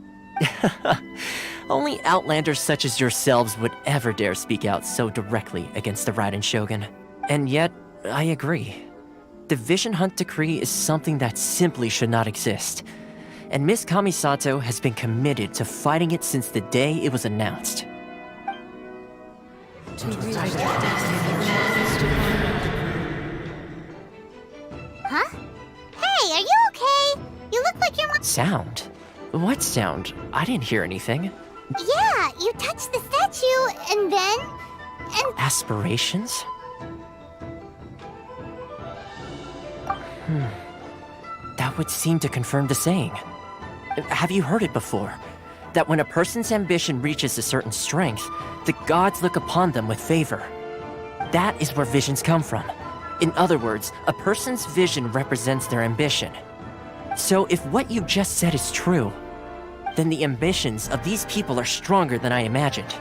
Speaker 11: Only outlanders such as yourselves would ever dare speak out so directly against the Raiden Shogun. And yet, I agree. The Vision Hunt Decree is something that simply should not exist. And Miss Kamisato has been committed to fighting it since the day it was announced.
Speaker 9: Huh? Hey, are you okay? You look like you're...
Speaker 11: Sound? What sound? I didn't hear anything.
Speaker 9: Yeah, you touched the statue, and then...
Speaker 11: Aspirations? That would seem to confirm the saying. Have you heard it before? That when a person's ambition reaches a certain strength, the gods look upon them with favor. That is where visions come from. In other words, a person's vision represents their ambition. So if what you just said is true, then the ambitions of these people are stronger than I imagined.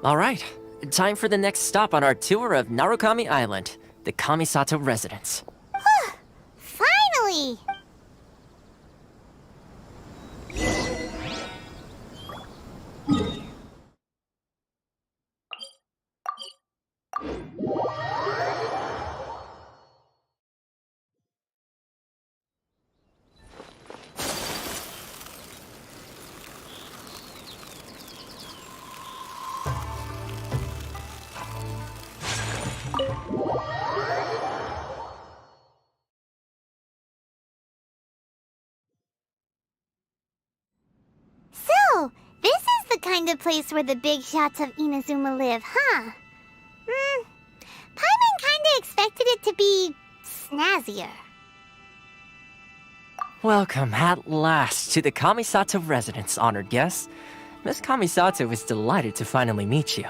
Speaker 11: All right, time for the next stop on our tour of Narukami Island, the Kamisato residence.
Speaker 9: Finally! So, this is the kind of place where the big shots of Inazuma live, huh? Paimon kinda expected it to be... snazzier.
Speaker 11: Welcome at last to the Kamisato residence, honored guests. Miss Kamisato is delighted to finally meet you.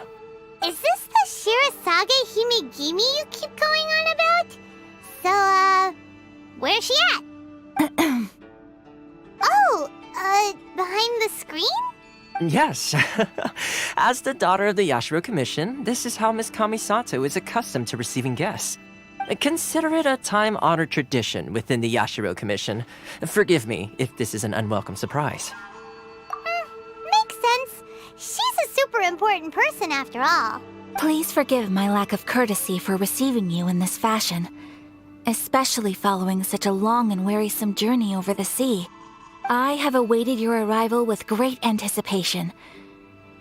Speaker 9: Is this the Shirasage Himegimi you keep going on about? So, where's she at? Behind the screen?
Speaker 11: Yes. As the daughter of the Yashiro Commission, this is how Miss Kamisato is accustomed to receiving guests. Consider it a time-honored tradition within the Yashiro Commission. Forgive me if this is an unwelcome surprise.
Speaker 9: Makes sense. She's a super important person after all.
Speaker 2: Please forgive my lack of courtesy for receiving you in this fashion, especially following such a long and wearisome journey over the sea. I have awaited your arrival with great anticipation,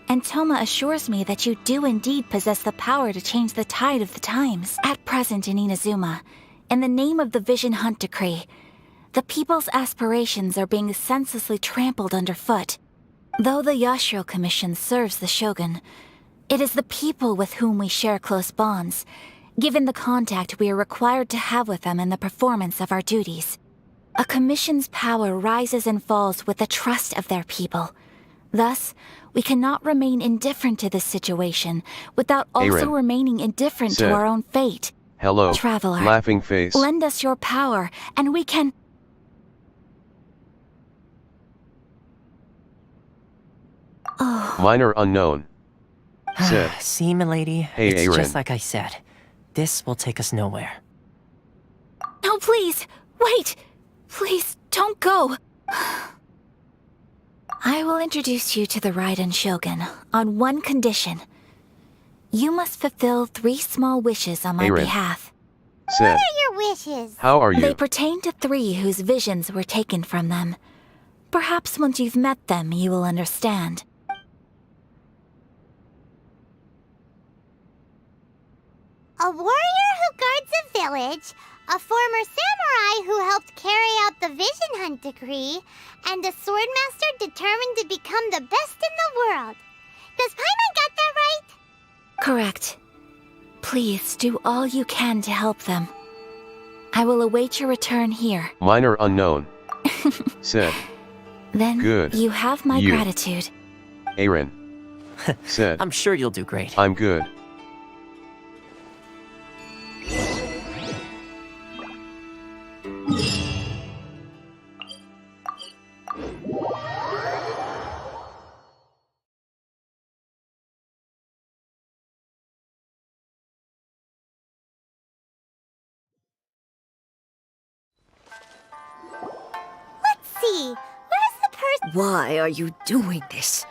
Speaker 2: and Toma assures me that you do indeed possess the power to change the tide of the times. At present in Inazuma, in the name of the Vision Hunt Decree, the people's aspirations are being senselessly trampled underfoot. Though the Yashiro Commission serves the Shogun, it is the people with whom we share close bonds, given the contact we are required to have with them in the performance of our duties. A commission's power rises and falls with the trust of their people. Thus, we cannot remain indifferent to this situation without also
Speaker 1: Aaron.
Speaker 2: remaining indifferent
Speaker 1: Sid.
Speaker 2: to our own fate.
Speaker 1: Hello,
Speaker 2: Traveler.
Speaker 1: laughing face.
Speaker 2: Lend us your power, and we can... Oh,
Speaker 1: Minor unknown. Sid.
Speaker 11: See, milady?
Speaker 1: Hey,
Speaker 11: it's
Speaker 1: Aaron.
Speaker 11: just like I said. This will take us nowhere.
Speaker 2: no, please! Wait! Please, don't go! I will introduce you to the Raiden Shogun on one condition. You must fulfill 3 small wishes on my
Speaker 1: Aaron.
Speaker 2: behalf.
Speaker 1: Sid.
Speaker 9: What are your wishes?
Speaker 1: How are
Speaker 2: They
Speaker 1: you?
Speaker 2: pertain to 3 whose visions were taken from them. Perhaps once you've met them, you will understand.
Speaker 9: A warrior who guards a village, a former samurai who helped carry out the Vision Hunt Decree, and a swordmaster determined to become the best in the world. Does Paimon got that right?
Speaker 2: Correct. Please do all you can to help them. I will await your return here.
Speaker 1: Minor unknown. Sid.
Speaker 2: Then
Speaker 1: Good.
Speaker 2: you have my
Speaker 1: You.
Speaker 2: gratitude.
Speaker 1: Aaron. Sid.
Speaker 11: I'm sure you'll do great.
Speaker 1: I'm good.
Speaker 9: be? Where's the person?
Speaker 12: Why are you doing this?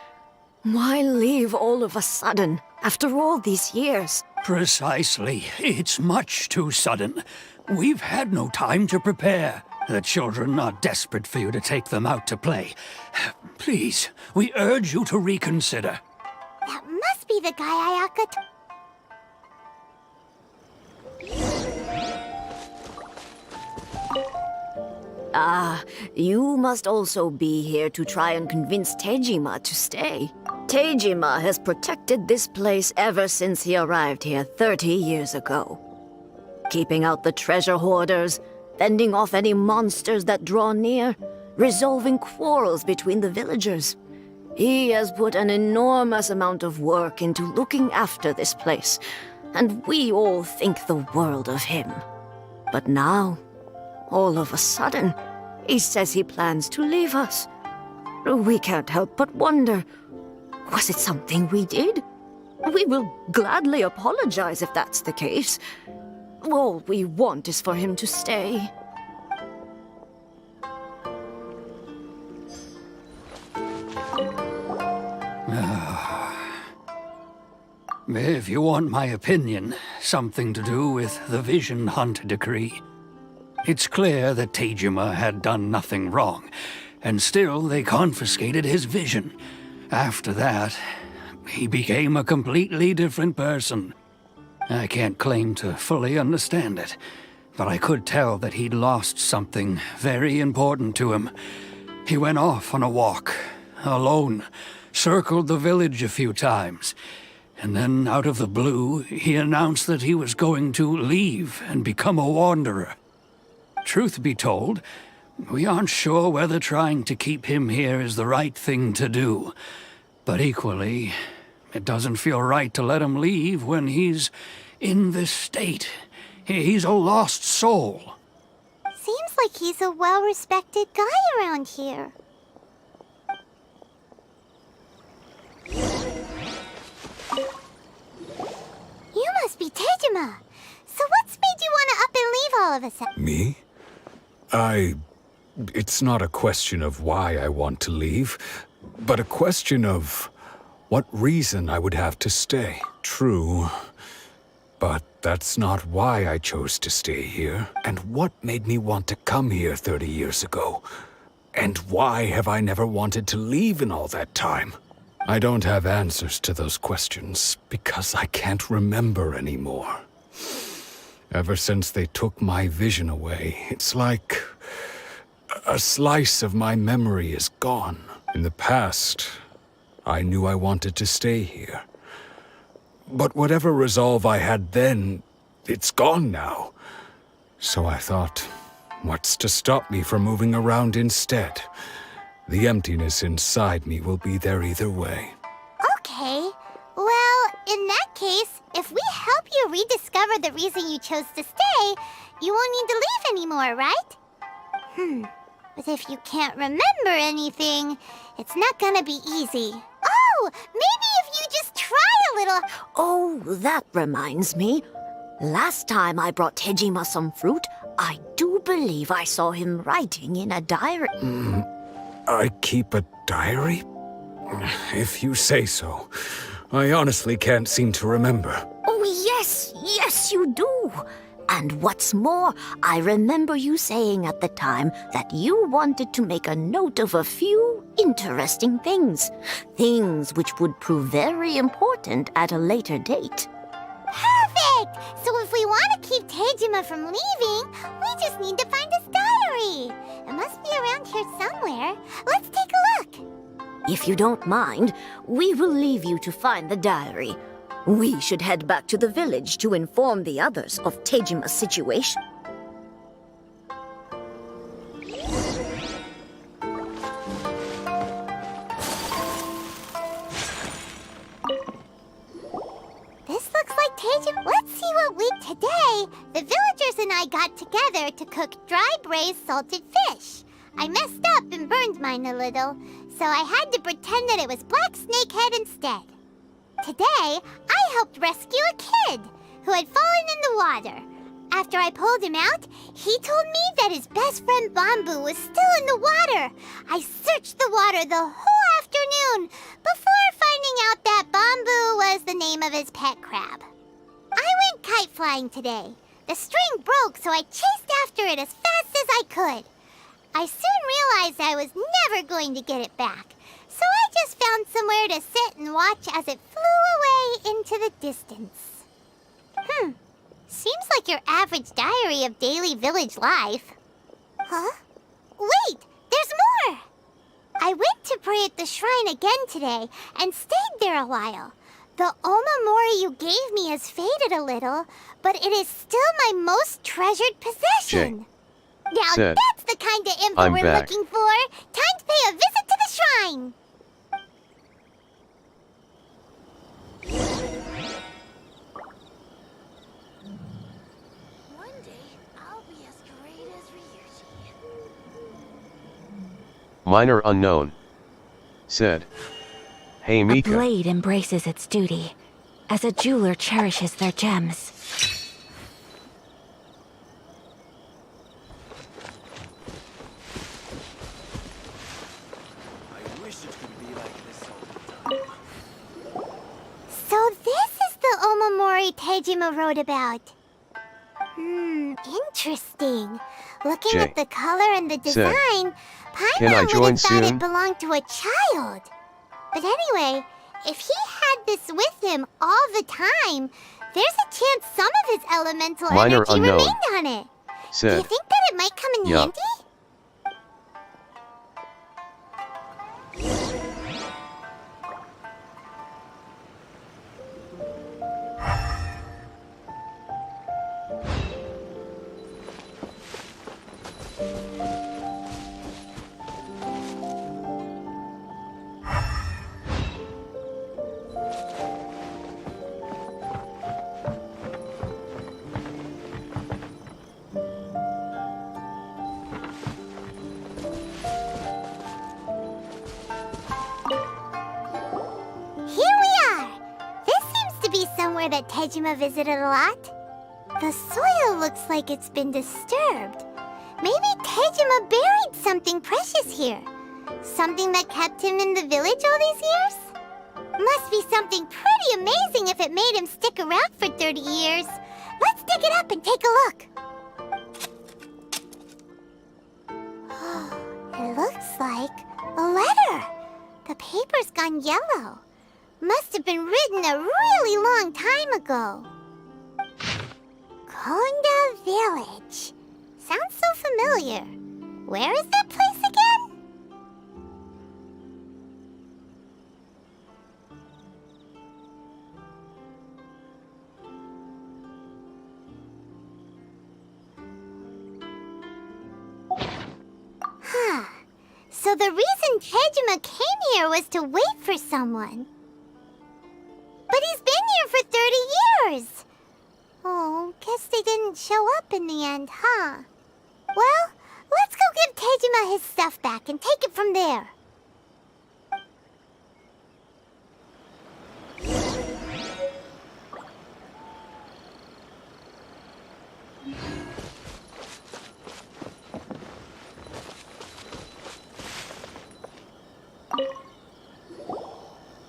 Speaker 12: Why leave all of a sudden, after all these years?
Speaker 5: Precisely. It's much too sudden. We've had no time to prepare. The children are desperate for you to take them out to play. Please, we urge you to reconsider.
Speaker 9: That must be the guy Ayaka
Speaker 12: You must also be here to try and convince Tejima to stay. Tejima has protected this place ever since he arrived here 30 years ago. Keeping out the treasure hoarders, fending off any monsters that draw near, resolving quarrels between the villagers. He has put an enormous amount of work into looking after this place, and we all think the world of him. But now, all of a sudden, he says he plans to leave us. We can't help but wonder, was it something we did? We will gladly apologize if that's the case. All we want is for him to stay.
Speaker 5: If you want my opinion, something to do with the Vision Hunt decree. It's clear that Tejima had done nothing wrong, and still they confiscated his vision. After that, he became a completely different person. I can't claim to fully understand it, but I could tell that he'd lost something very important to him. He went off on a walk, alone, circled the village a few times, and then out of the blue, he announced that he was going to leave and become a wanderer. Truth be told, we aren't sure whether trying to keep him here is the right thing to do. But equally, it doesn't feel right to let him leave when he's in this state. He's a lost soul.
Speaker 9: Seems like he's a well-respected guy around here. You must be Tejima. So what's made you want to up and leave all of a sudden?
Speaker 13: Me? It's not a question of why I want to leave, but a question of what reason I would have to stay. True, but that's not why I chose to stay here. And what made me want to come here 30 years ago? And why have I never wanted to leave in all that time? I don't have answers to those questions because I can't remember anymore. Ever since they took my vision away, it's like a slice of my memory is gone. In the past, I knew I wanted to stay here. But whatever resolve I had then, it's gone now. So I thought, what's to stop me from moving around instead? The emptiness inside me will be there either way.
Speaker 9: Okay. Well, in that case, if we help you rediscover the reason you chose to stay, you won't need to leave anymore, right? But if you can't remember anything, it's not gonna be easy. Oh, maybe if you just try a little...
Speaker 12: Oh, that reminds me. Last time I brought Tejima some fruit, I do believe I saw him writing in a diary.
Speaker 13: I keep a diary? If you say so. I honestly can't seem to remember.
Speaker 12: Oh, yes, you do. And what's more, I remember you saying at the time that you wanted to make a note of a few interesting things. Things which would prove very important at a later date.
Speaker 9: Perfect! So if we want to keep Tejima from leaving, we just need to find his diary. It must be around here somewhere. Let's take a look.
Speaker 12: If you don't mind, we will leave you to find the diary. We should head back to the village to inform the others of Tejima's situation.
Speaker 9: This looks like Tejima. Let's see what we... Today, the villagers and I got together to cook dry braised salted fish. I messed up and burned mine a little, so I had to pretend that it was black snakehead instead. Today, I helped rescue a kid who had fallen in the water. After I pulled him out, he told me that his best friend Bamboo was still in the water. I searched the water the whole afternoon before finding out that Bamboo was the name of his pet crab. I went kite flying today. The string broke, so I chased after it as fast as I could. I soon realized I was never going to get it back, so I just found somewhere to sit and watch as it flew away into the distance. Seems like your average diary of daily village life. Huh? Wait, there's more! I went to pray at the shrine again today and stayed there a while. The Omamori you gave me has faded a little, but it is still my most treasured possession. Now
Speaker 1: Said,
Speaker 9: that's the kind of info
Speaker 1: I'm
Speaker 9: we're
Speaker 1: back.
Speaker 9: looking for. Time to pay a visit to the shrine. One day, I'll be as great as Ryuji.
Speaker 1: Minor unknown. Said, hey
Speaker 2: A
Speaker 1: Mika.
Speaker 2: blade embraces its duty, as a jeweler cherishes their gems.
Speaker 9: So this is the Omamori Tejima wrote about. Interesting. Looking
Speaker 1: Jay
Speaker 9: at the color and the
Speaker 1: said,
Speaker 9: design,
Speaker 1: "Can I
Speaker 9: Paimon would
Speaker 1: join
Speaker 9: have thought
Speaker 1: soon?"
Speaker 9: it belonged to a child. But anyway, if he had this with him all the time, there's a chance some of his elemental
Speaker 1: Minor
Speaker 9: energy
Speaker 1: unknown.
Speaker 9: remained on it. Do you
Speaker 1: Said,
Speaker 9: think that it might come in
Speaker 1: Yeah.
Speaker 9: handy? Here we are! This seems to be somewhere that Tejima visited a lot. The soil looks like it's been disturbed. Maybe Tejima buried something precious here. Something that kept him in the village all these years? Must be something pretty amazing if it made him stick around for 30 years. Let's dig it up and take a look. It looks like a letter. The paper's gone yellow. Must have been written a really long time ago. Konda Village. Sounds so familiar. Where is that place again? So the reason Tejima came here was to wait for someone. But he's been here for 30 years. Oh, guess they didn't show up in the end, huh? Well, let's go give Tejima his stuff back and take it from there.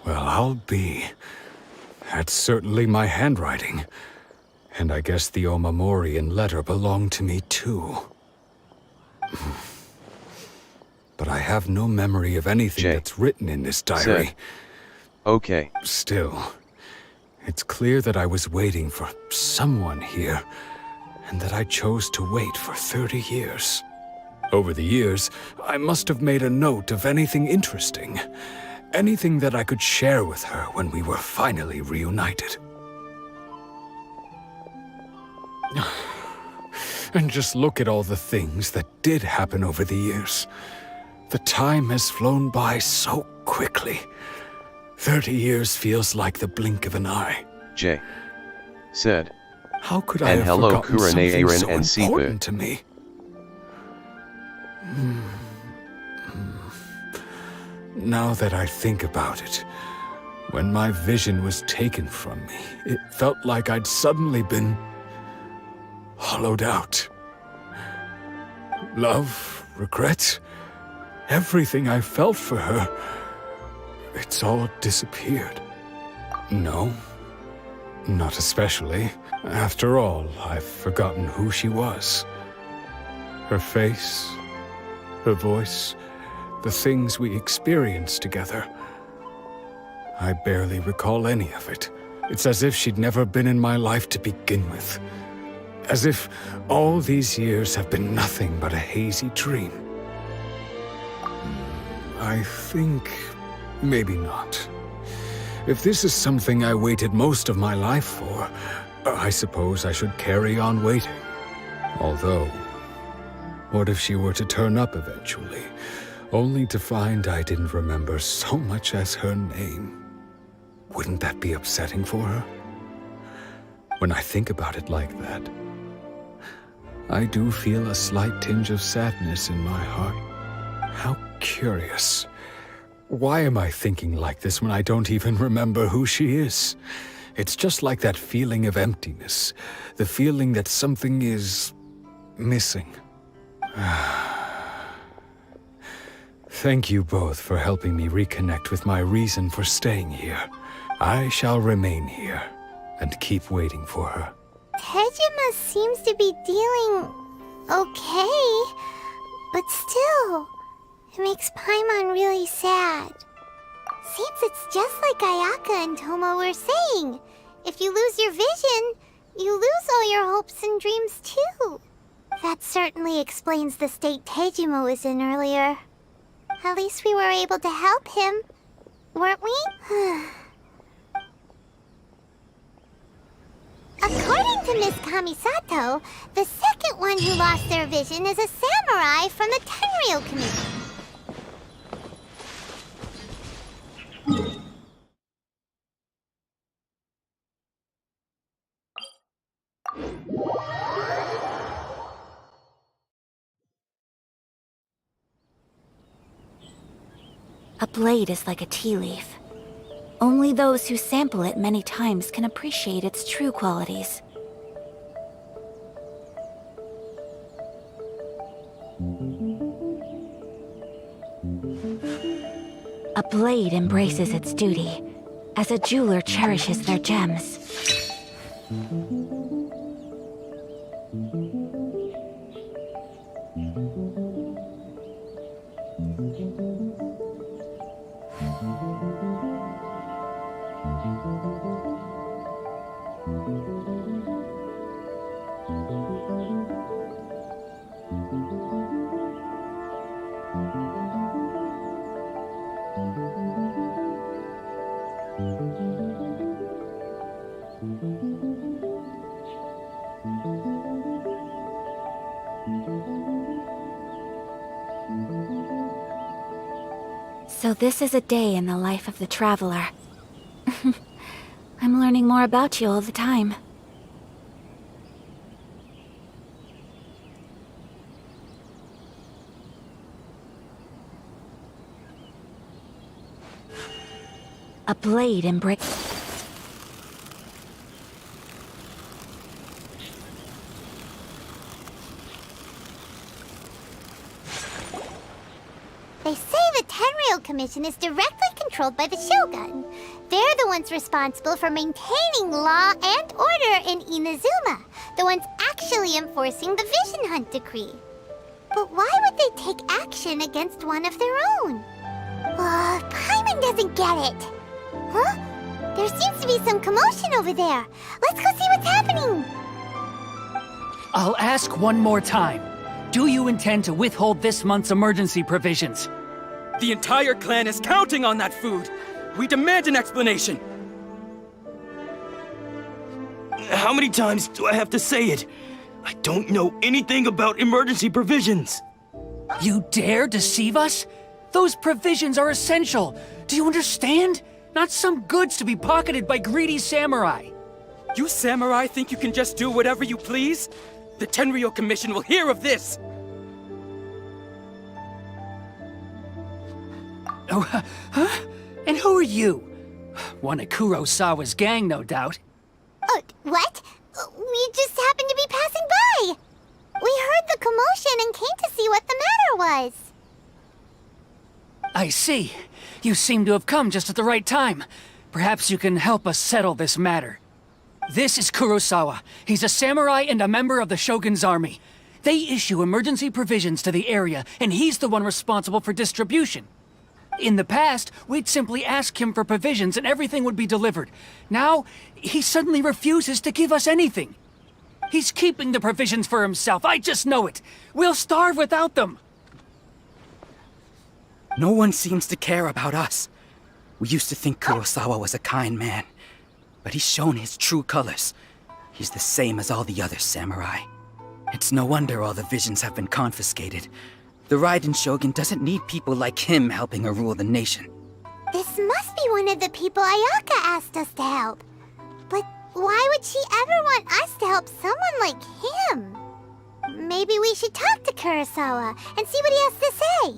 Speaker 13: Well, I'll be. That's certainly my handwriting. And I guess the Omamorian letter belonged to me too. But I have no memory of anything
Speaker 1: Jay
Speaker 13: that's written in this diary.
Speaker 1: said, okay.
Speaker 13: Still, it's clear that I was waiting for someone here, and that I chose to wait for 30 years. Over the years, I must have made a note of anything interesting. Anything that I could share with her when we were finally reunited. And just look at all the things that did happen over the years. The time has flown by so quickly. 30 years feels like the blink of an eye.
Speaker 1: Jay said,
Speaker 13: How could I
Speaker 1: and
Speaker 13: have
Speaker 1: hello
Speaker 13: forgotten
Speaker 1: Kurane
Speaker 13: something
Speaker 1: Aaron
Speaker 13: so
Speaker 1: and Sibu.
Speaker 13: important to me? Now that I think about it, when my vision was taken from me, it felt like I'd suddenly been hollowed out. Love, regret, everything I felt for her, it's all disappeared. No, not especially. After all, I've forgotten who she was. Her face, her voice, the things we experienced together. I barely recall any of it. It's as if she'd never been in my life to begin with. As if all these years have been nothing but a hazy dream. I think maybe not. If this is something I waited most of my life for, I suppose I should carry on waiting. Although, what if she were to turn up eventually, only to find I didn't remember so much as her name? Wouldn't that be upsetting for her? When I think about it like that, I do feel a slight tinge of sadness in my heart. How curious. Why am I thinking like this when I don't even remember who she is? It's just like that feeling of emptiness, the feeling that something is missing. Thank you both for helping me reconnect with my reason for staying here. I shall remain here and keep waiting for her.
Speaker 9: Tejima seems to be dealing okay, but still, it makes Paimon really sad. Seems it's just like Ayaka and Toma were saying. If you lose your vision, you lose all your hopes and dreams too. That certainly explains the state Tejima was in earlier. At least we were able to help him, weren't we? According to Miss Kamisato, the second one who lost their vision is a samurai from the Tenryou community.
Speaker 2: A blade is like a tea leaf. Only those who sample it many times can appreciate its true qualities. A blade embraces its duty, as a jeweler cherishes their gems. So this is a day in the life of the traveler. I'm learning more about you all the time. A blade embraces...
Speaker 9: They say the Tenryou Commission is directly controlled by the Shogun. They're the ones responsible for maintaining law and order in Inazuma, the ones actually enforcing the Vision Hunt Decree. But why would they take action against one of their own? Paimon doesn't get it. Huh? There seems to be some commotion over there. Let's go see what's happening.
Speaker 14: I'll ask one more time. Do you intend to withhold this month's emergency provisions?
Speaker 8: The entire clan is counting on that food! We demand an explanation! How many times do I have to say it? I don't know anything about emergency provisions!
Speaker 14: You dare deceive us? Those provisions are essential! Do you understand? Not some goods to be pocketed by greedy samurai!
Speaker 8: You samurai think you can just do whatever you please? The Tenryou Commission will hear of this!
Speaker 14: Oh, huh? And who are you? One of Kurosawa's gang, no doubt.
Speaker 9: What? We just happened to be passing was.
Speaker 14: I see. You seem to have come just at the right time. Perhaps you can help us settle this matter. This is Kurosawa. He's a samurai and a member of the Shogun's army. They issue emergency provisions to the area, and he's the one responsible for distribution. In the past, we'd simply ask him for provisions and everything would be delivered. Now, he suddenly refuses to give us anything. He's keeping the provisions for himself, I just know it. We'll starve without them.
Speaker 15: No one seems to care about us. We used to think Kurosawa was a kind man, but he's shown his true colors. He's the same as all the other samurai. It's no wonder all the visions have been confiscated. The Raiden Shogun doesn't need people like him helping her rule the nation.
Speaker 9: This must be one of the people Ayaka asked us to help. But why would she ever want us to help someone like him? Maybe we should talk to Kurosawa and see what he has to say.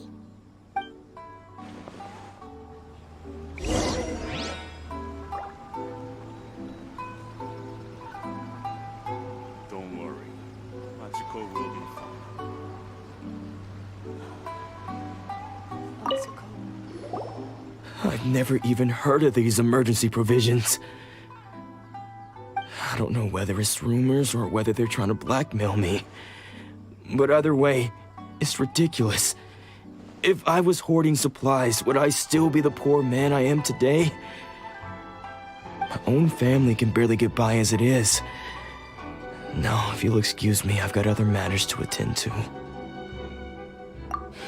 Speaker 16: Don't worry. Machiko will be fine.
Speaker 8: I've never even heard of these emergency provisions. I don't know whether it's rumors or whether they're trying to blackmail me. But either way, it's ridiculous. If I was hoarding supplies, would I still be the poor man I am today? My own family can barely get by as it is. Now, if you'll excuse me, I've got other matters to attend to.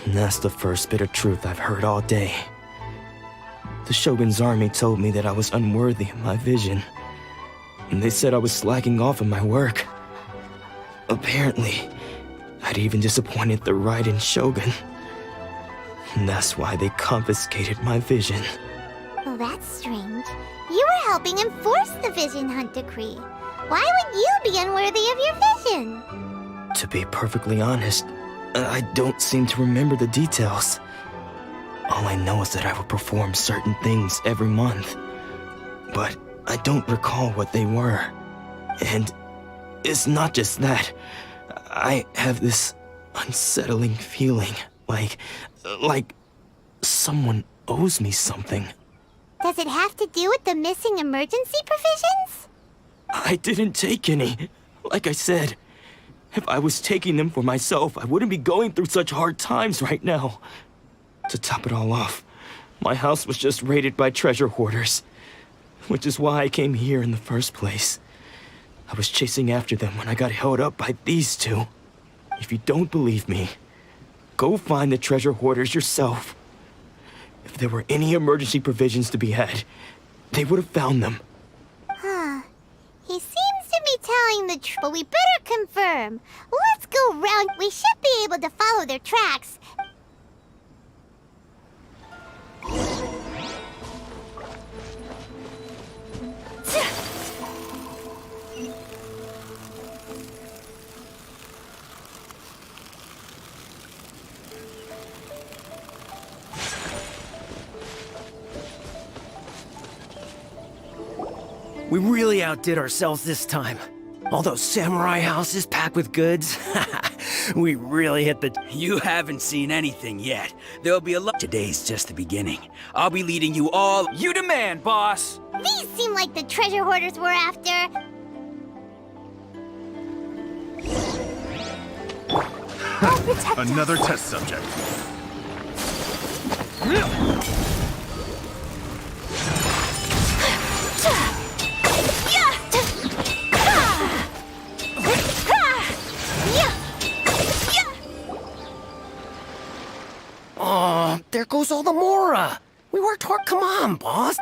Speaker 8: And that's the first bit of truth I've heard all day. The Shogun's army told me that I was unworthy of my vision. And they said I was slacking off in my work. Apparently, I'd even disappointed the Raiden Shogun. And that's why they confiscated my vision.
Speaker 9: Well, that's strange. You were helping enforce the Vision Hunt Decree. Why would you be unworthy of your vision?
Speaker 8: To be perfectly honest, I don't seem to remember the details. All I know is that I would perform certain things every month. But I don't recall what they were. And it's not just that. I have this unsettling feeling, like someone owes me something.
Speaker 9: Does it have to do with the missing emergency provisions?
Speaker 8: I didn't take any. Like I said, if I was taking them for myself, I wouldn't be going through such hard times right now. To top it all off, my house was just raided by treasure hoarders, which is why I came here in the first place. I was chasing after them when I got held up by these two. If you don't believe me, go find the treasure hoarders yourself. If there were any emergency provisions to be had, they would have found them.
Speaker 9: Huh. He seems to be telling the truth, but we better confirm. Let's go round. We should be able to follow their tracks.
Speaker 17: We really outdid ourselves this time. All those samurai houses packed with goods. We really hit the...
Speaker 15: You haven't seen anything yet. There'll be a lot... Today's just the beginning. I'll be leading you all...
Speaker 14: You demand, boss!
Speaker 9: These seem like the treasure hoarders we're after.
Speaker 16: Another test subject.
Speaker 17: Oh, there goes all the Mora. We worked hard. Come on, boss.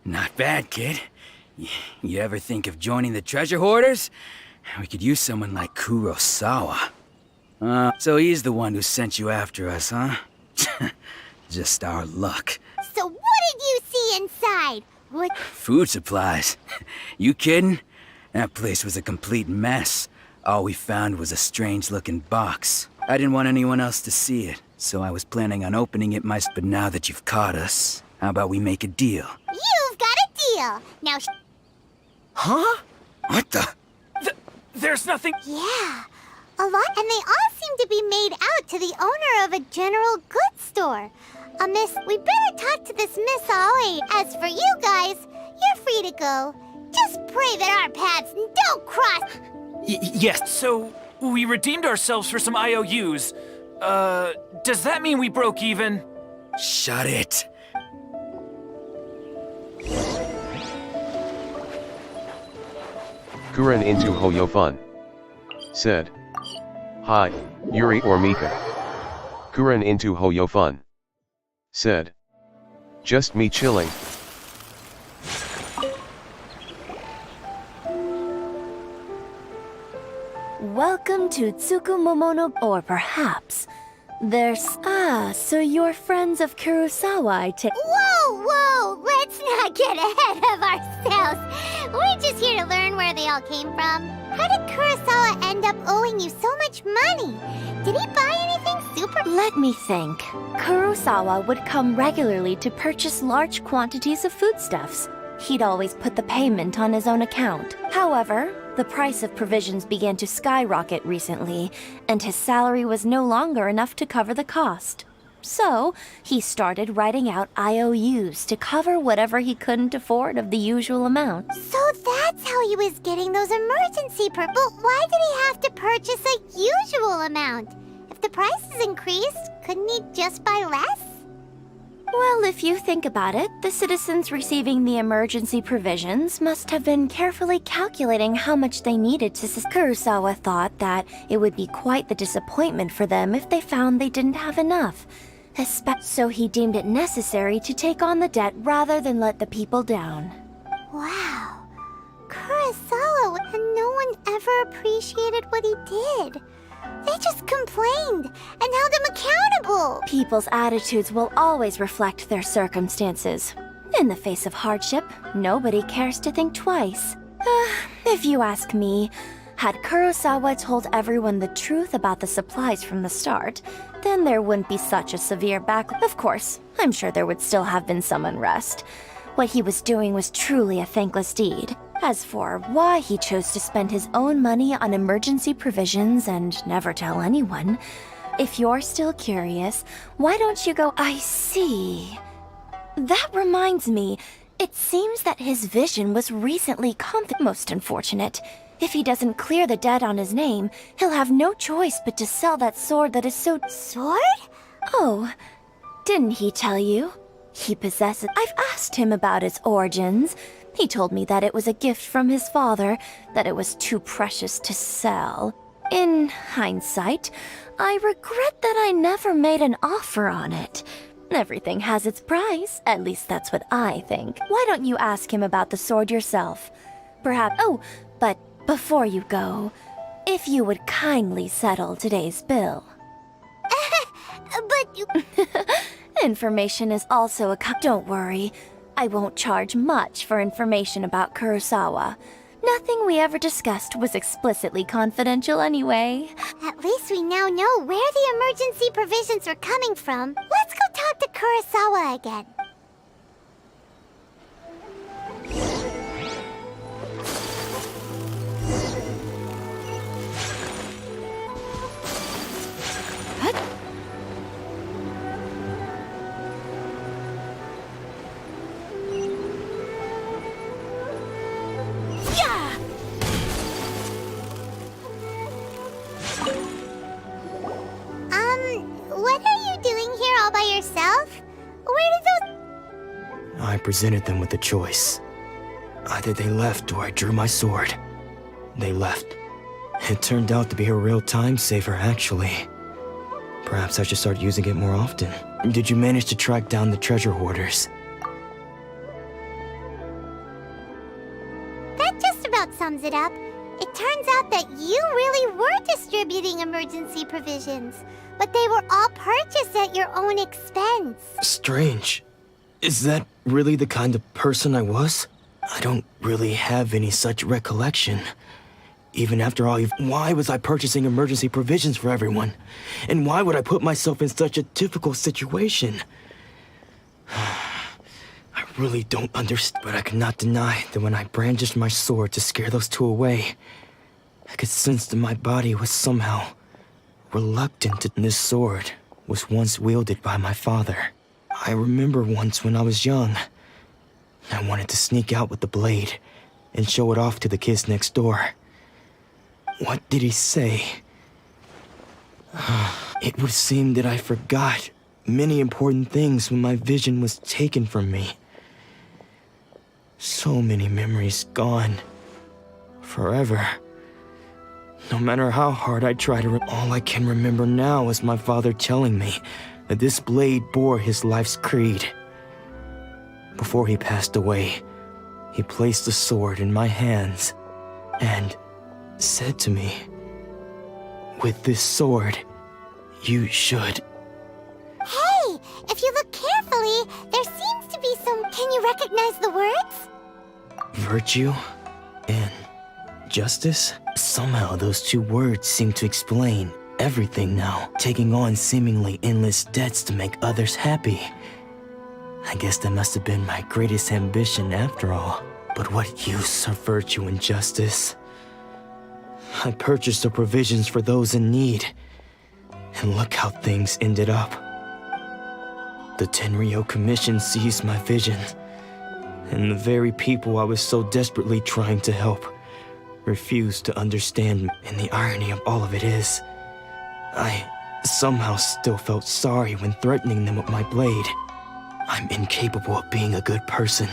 Speaker 15: Not bad, kid. You ever think of joining the treasure hoarders? We could use someone like Kurosawa. So he's the one who sent you after us, huh? Just our luck.
Speaker 9: So what did you see inside? What?
Speaker 15: Food supplies. You kidding? That place was a complete mess. All we found was a strange-looking box. I didn't want anyone else to see it, so I was planning on opening it myself. But now that you've caught us, how about we make a deal?
Speaker 9: You've got a deal. Now
Speaker 17: Huh?
Speaker 15: What the?
Speaker 14: There's nothing...
Speaker 9: Yeah. a lot, and they all seem to be made out to the owner of a general goods store. We better talk to this Miss Aoi. As for you guys, you're free to go. Just pray that our paths don't cross.
Speaker 14: Yes, so we redeemed ourselves for some IOUs. Does that mean we broke even?
Speaker 15: Shut it.
Speaker 1: Kuren into Hoyofun. Said. Hi, Yuri or Mika. Kuren into Hoyofun. Said. Just me chilling.
Speaker 2: Welcome to Tsukumomono, or perhaps there's... so you're friends of Kurosawa, I take...
Speaker 9: Whoa! Let's not get ahead of ourselves. We're just here to learn where they all came from. How did Kurosawa end up owing you so much money? Did he buy anything super...
Speaker 2: Let me think. Kurosawa would come regularly to purchase large quantities of foodstuffs. He'd always put the payment on his own account. However, the price of provisions began to skyrocket recently, and his salary was no longer enough to cover the cost. So, he started writing out IOUs to cover whatever he couldn't afford of the usual amount.
Speaker 9: So that's how he was getting those emergency But why did he have to purchase a usual amount? If the prices increased, couldn't he just buy less?
Speaker 2: Well, if you think about it, the citizens receiving the emergency provisions must have been carefully calculating how much they needed to Kurosawa thought that it would be quite the disappointment for them if they found they didn't have enough. So he deemed it necessary to take on the debt rather than let the people down.
Speaker 9: Wow. Kurosawa, and no one ever appreciated what he did. They just complained and held him accountable.
Speaker 2: People's attitudes will always reflect their circumstances. In the face of hardship, nobody cares to think twice. If you ask me, had Kurosawa told everyone the truth about the supplies from the start, then there wouldn't be such a severe backlash. Of course, I'm sure there would still have been some unrest. What he was doing was truly a thankless deed. As for why he chose to spend his own money on emergency provisions and never tell anyone, if you're still curious, why don't you go... I see. That reminds me, it seems that his vision was recently most unfortunate. If he doesn't clear the debt on his name, he'll have no choice but to sell that sword that is so...
Speaker 9: Sword?
Speaker 2: Oh, didn't he tell you? He possesses... I've asked him about its origins. He told me that it was a gift from his father, that it was too precious to sell. In hindsight, I regret that I never made an offer on it. Everything has its price, at least that's what I think. Why don't you ask him about the sword yourself? Perhaps... Oh, but before you go, if you would kindly settle today's bill.
Speaker 9: But you...
Speaker 2: Information is also a... Don't worry. I won't charge much for information about Kurosawa. Nothing we ever discussed was explicitly confidential anyway.
Speaker 9: At least we now know where the emergency provisions are coming from. Let's go talk to Kurosawa again. What are you doing here all by yourself? Where did those...
Speaker 8: I presented them with a choice. Either they left or I drew my sword. They left. It turned out to be a real time saver, actually. Perhaps I should start using it more often. Did you manage to track down the treasure hoarders?
Speaker 9: That just about sums it up. It turns out that you really were distributing emergency provisions, but they were all purchased at your own expense.
Speaker 8: Strange. Is that really the kind of person I was? I don't really have any such recollection. Even after all, why was I purchasing emergency provisions for everyone? And why would I put myself in such a difficult situation? I really don't understand, but I cannot deny that when I brandished my sword to scare those two away, I could sense that my body was somehow reluctant. This sword was once wielded by my father. I remember once when I was young, I wanted to sneak out with the blade and show it off to the kids next door. What did he say? It would seem that I forgot many important things when my vision was taken from me. So many memories gone. Forever. No matter how hard I try to all I can remember now is my father telling me that this blade bore his life's creed. Before he passed away, he placed the sword in my hands and said to me, "With this sword, you should..."
Speaker 9: Hey, if you look carefully, there seems to be some... Can you recognize the words?
Speaker 8: Virtue and justice? Somehow those two words seem to explain everything now. Taking on seemingly endless debts to make others happy. I guess that must have been my greatest ambition after all. But what use are virtue and justice? I purchased the provisions for those in need. And look how things ended up. The Tenryo Commission seized my vision. And the very people I was so desperately trying to help refused to understand me. And the irony of all of it is, I somehow still felt sorry when threatening them with my blade. I'm incapable of being a good person,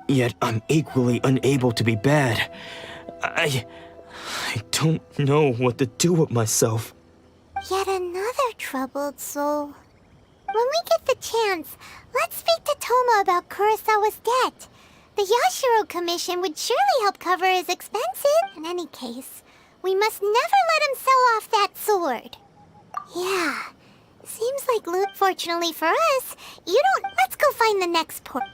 Speaker 8: yet I'm equally unable to be bad. I don't know what to do with myself.
Speaker 9: Yet another troubled soul. When we get the chance, let's speak to Toma about Kurosawa's debt. The Yashiro Commission would surely help cover his expenses. In any case, we must never let him sell off that sword. Yeah, seems like loot. Fortunately for us, you don't... Let's go find the next port.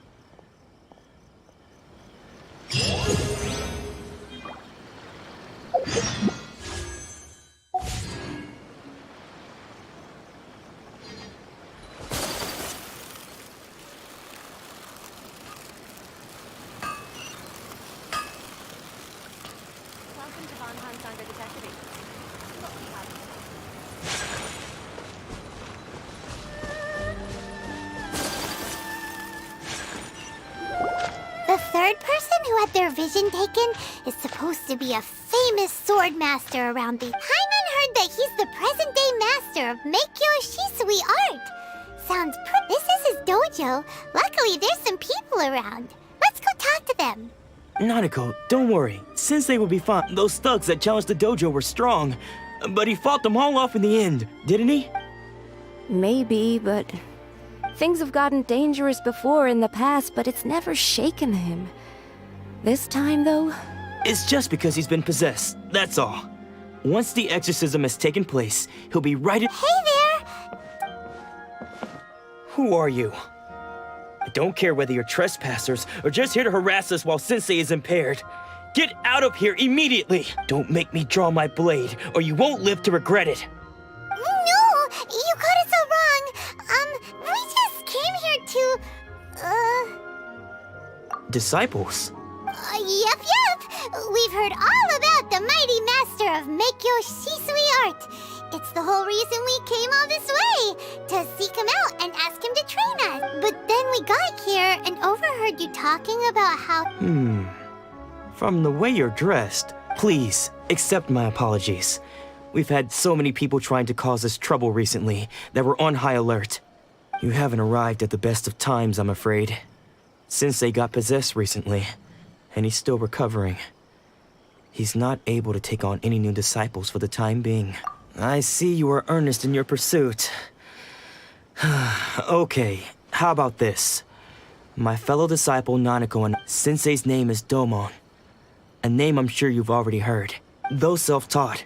Speaker 9: The third person who had their vision taken is supposed to be a famous sword master around the... Hyman heard that he's the present-day master of Meikyo Shisui art. Sounds This is his dojo. Luckily, there's some people around. Let's go talk to them.
Speaker 8: Nanako, don't worry. Sensei will be fine. Those thugs that challenged the dojo were strong, but he fought them all off in the end, didn't he?
Speaker 6: Maybe, but things have gotten dangerous before in the past, but it's never shaken him. This time, though?
Speaker 8: It's just because he's been possessed, that's all. Once the exorcism has taken place, he'll be right in—
Speaker 9: Hey there!
Speaker 8: Who are you? I don't care whether you're trespassers or just here to harass us while Sensei is impaired. Get out of here immediately! Don't make me draw my blade, or you won't live to regret it.
Speaker 9: No! You got it so wrong! We just came here to...
Speaker 8: Disciples?
Speaker 9: Yep. We've heard all about the mighty master of Meikyo Shisui art. It's the whole reason we came all this way, to seek him out and ask him to train us. But then we got here and overheard you talking about how...
Speaker 8: From the way you're dressed, please accept my apologies. We've had so many people trying to cause us trouble recently that we're on high alert. You haven't arrived at the best of times, I'm afraid. Sensei got possessed recently, and he's still recovering. He's not able to take on any new disciples for the time being. I see you are earnest in your pursuit. Okay, how about this? My fellow disciple Nanako and Sensei's name is Domon. A name I'm sure you've already heard. Though self-taught,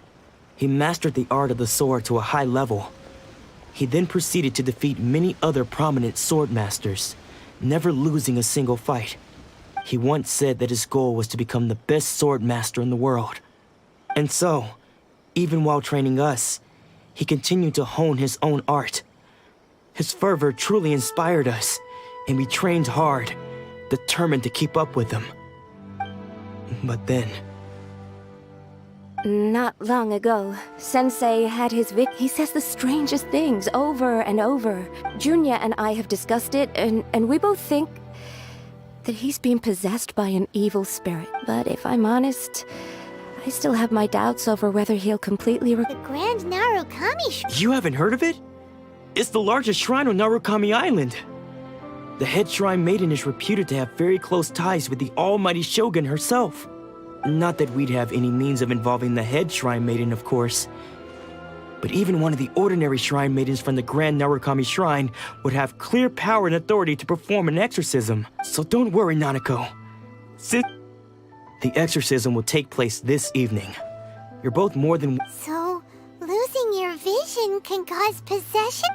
Speaker 8: he mastered the art of the sword to a high level. He then proceeded to defeat many other prominent sword masters, never losing a single fight. He once said that his goal was to become the best sword master in the world. And so, even while training us, he continued to hone his own art. His fervor truly inspired us, and we trained hard, determined to keep up with him. But then,
Speaker 6: Not long ago, Sensei had his He says the strangest things over and over. Junya and I have discussed it, and we both think that he's being possessed by an evil spirit. But if I'm honest, I still have my doubts over whether he'll completely
Speaker 9: The Grand Narukami
Speaker 8: You haven't heard of it? It's the largest shrine on Narukami Island. The head shrine maiden is reputed to have very close ties with the almighty Shogun herself. Not that we'd have any means of involving the head shrine maiden, of course. But even one of the ordinary shrine maidens from the Grand Narukami Shrine would have clear power and authority to perform an exorcism. So don't worry, Nanako. The exorcism will take place this evening. You're both more than...
Speaker 9: So, losing your vision can cause possession?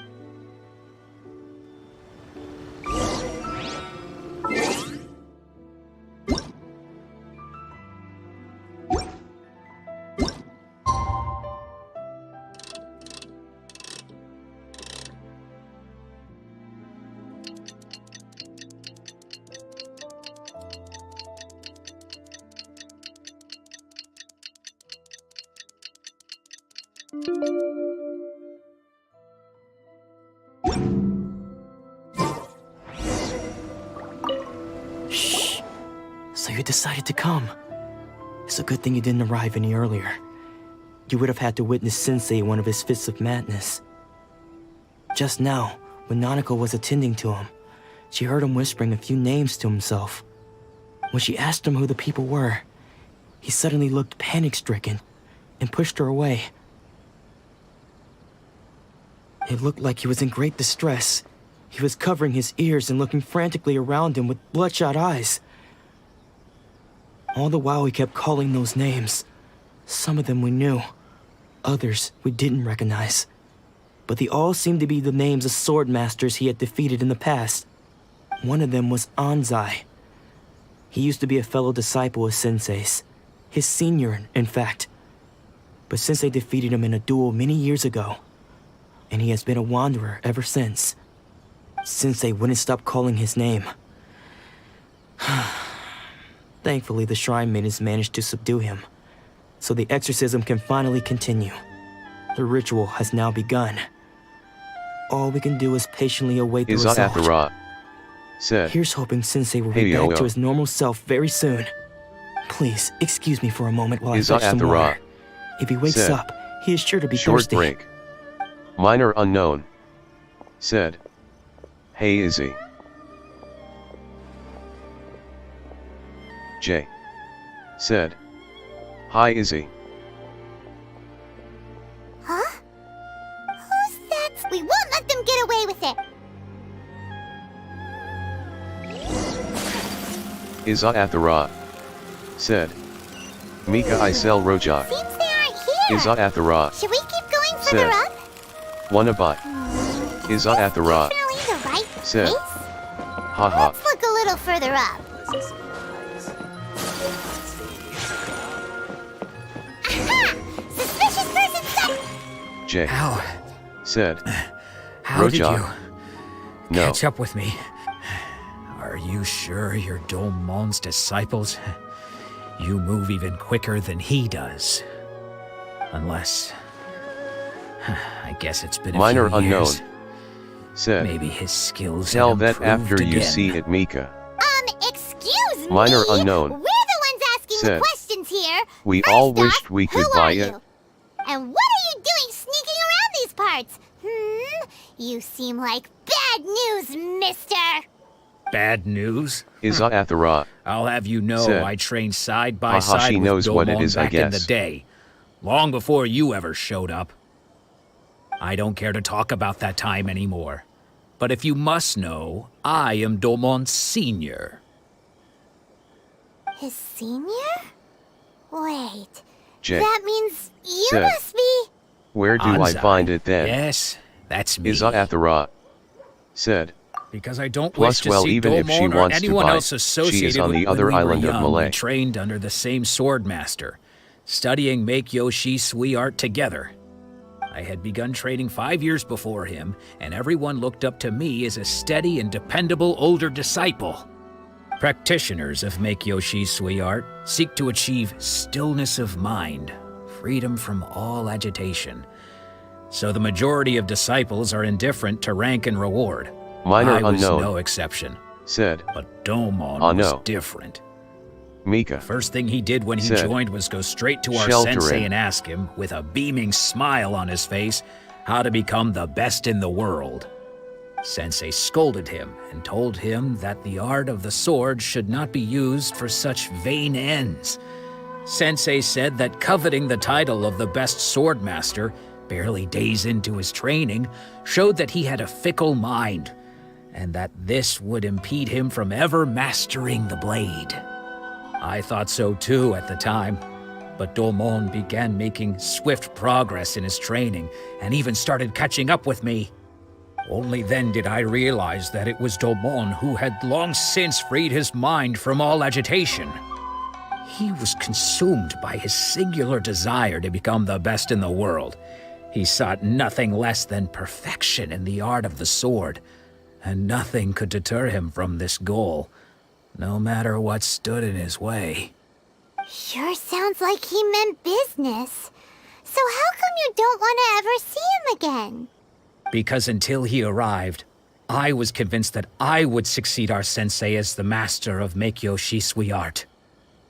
Speaker 8: Shh. So you decided to come. It's a good thing you didn't arrive any earlier. You would have had to witness Sensei in one of his fits of madness. Just now, when Nanako was attending to him, she heard him whispering a few names to himself. When she asked him who the people were, he suddenly looked panic-stricken and pushed her away. It looked like he was in great distress. He was covering his ears and looking frantically around him with bloodshot eyes. All the while he kept calling those names. Some of them we knew, others we didn't recognize. But they all seemed to be the names of sword masters he had defeated in the past. One of them was Anzai. He used to be a fellow disciple of Sensei's. His senior, in fact. But Sensei defeated him in a duel many years ago. And he has been a wanderer ever since. Sensei wouldn't stop calling his name. Thankfully, the shrine maidens managed to subdue him, so the exorcism can finally continue. The ritual has now begun. All we can do is patiently await the result.
Speaker 1: Athara said.
Speaker 8: Here's hoping Sensei will be back to his normal self very soon. Please, excuse me for a moment while I fetch some water. If he wakes up, he is sure to be
Speaker 1: Short
Speaker 8: thirsty.
Speaker 1: break. Minor unknown said. Hey Izzy. J said. Hi Izzy.
Speaker 9: Huh? Who's that? We won't let them get away with it!
Speaker 1: Iza Athara said. Mika Isel Rojak.
Speaker 9: Seems they aren't here!
Speaker 1: Iza Athara
Speaker 9: Should we keep going further
Speaker 1: said.
Speaker 9: up?
Speaker 1: Wannabai. Iza Athara
Speaker 9: Definitely the right
Speaker 1: said.
Speaker 9: place?
Speaker 1: Haha.
Speaker 9: Let's look a little further up. Aha! Suspicious person stuck!
Speaker 1: J said.
Speaker 5: How did
Speaker 1: Rojak.
Speaker 5: you
Speaker 1: No.
Speaker 5: catch up with me? Are you sure you're Domon's disciples? You move even quicker than he does. Unless... I guess it's been a
Speaker 1: Minor
Speaker 5: few
Speaker 1: unknown
Speaker 5: years.
Speaker 1: said.
Speaker 5: Maybe his skills
Speaker 1: Tell
Speaker 5: have
Speaker 1: that
Speaker 5: improved
Speaker 1: after you
Speaker 5: again.
Speaker 1: see it, Mika.
Speaker 9: Excuse me?
Speaker 1: Minor unknown
Speaker 9: We're the ones asking
Speaker 1: said.
Speaker 9: the questions here.
Speaker 1: We
Speaker 9: First
Speaker 1: all
Speaker 9: off,
Speaker 1: wished we could
Speaker 9: who
Speaker 1: buy
Speaker 9: are
Speaker 1: it.
Speaker 9: you? And what are you doing sneaking around these parts? You seem like bad news, mister!
Speaker 5: Bad news?
Speaker 1: Iza Athara
Speaker 5: I'll have you know
Speaker 1: said.
Speaker 5: I trained side by
Speaker 1: Haha,
Speaker 5: side
Speaker 1: she
Speaker 5: with
Speaker 1: knows what it
Speaker 5: Domon
Speaker 1: is, I
Speaker 5: back in the
Speaker 1: guess.
Speaker 5: day. Long before you ever showed up. I don't care to talk about that time anymore. But if you must know, I am Domon's senior.
Speaker 9: His senior? Wait,
Speaker 1: J
Speaker 9: that means you
Speaker 1: said.
Speaker 9: must be...
Speaker 1: Where do I
Speaker 5: Anzai.
Speaker 1: find it then?
Speaker 5: Yes, that's me.
Speaker 1: Iza Athara said.
Speaker 5: Because I don't
Speaker 1: Plus,
Speaker 5: wish to
Speaker 1: well,
Speaker 5: see
Speaker 1: even if she
Speaker 5: Domon or
Speaker 1: wants to
Speaker 5: anyone
Speaker 1: bite,
Speaker 5: else
Speaker 1: she
Speaker 5: associated
Speaker 1: is on
Speaker 5: with
Speaker 1: the
Speaker 5: when
Speaker 1: other
Speaker 5: we were
Speaker 1: island of
Speaker 5: young,
Speaker 1: Malay.
Speaker 5: We trained under the same swordmaster, studying Make-Yoshi Sui art together. I had begun training 5 years before him, and everyone looked up to me as a steady and dependable older disciple. Practitioners of Make-Yoshi Sui art seek to achieve stillness of mind,
Speaker 18: freedom from all agitation. So the majority of disciples are indifferent to rank and reward.
Speaker 1: Minor
Speaker 18: I was
Speaker 1: unknown.
Speaker 18: no exception.
Speaker 1: Said.
Speaker 18: But Domon
Speaker 1: Ah,
Speaker 18: was
Speaker 1: no.
Speaker 18: different.
Speaker 1: Mika.
Speaker 18: First thing he did when he
Speaker 1: Said.
Speaker 18: joined was go straight to our
Speaker 1: Sheltering.
Speaker 18: sensei and ask him, with a beaming smile on his face, how to become the best in the world. Sensei scolded him and told him that the art of the sword should not be used for such vain ends. Sensei said that coveting the title of the best swordmaster, barely days into his training, showed that he had a fickle mind, and that this would impede him from ever mastering the blade. I thought so too at the time, but Domon began making swift progress in his training and even started catching up with me. Only then did I realize that it was Domon who had long since freed his mind from all agitation. He was consumed by his singular desire to become the best in the world. He sought nothing less than perfection in the art of the sword, and nothing could deter him from this goal, no matter what stood in his way.
Speaker 9: Sure sounds like he meant business. So how come you don't want to ever see him again?
Speaker 18: Because until he arrived, I was convinced that I would succeed our sensei as the master of Meikyo Shisui art.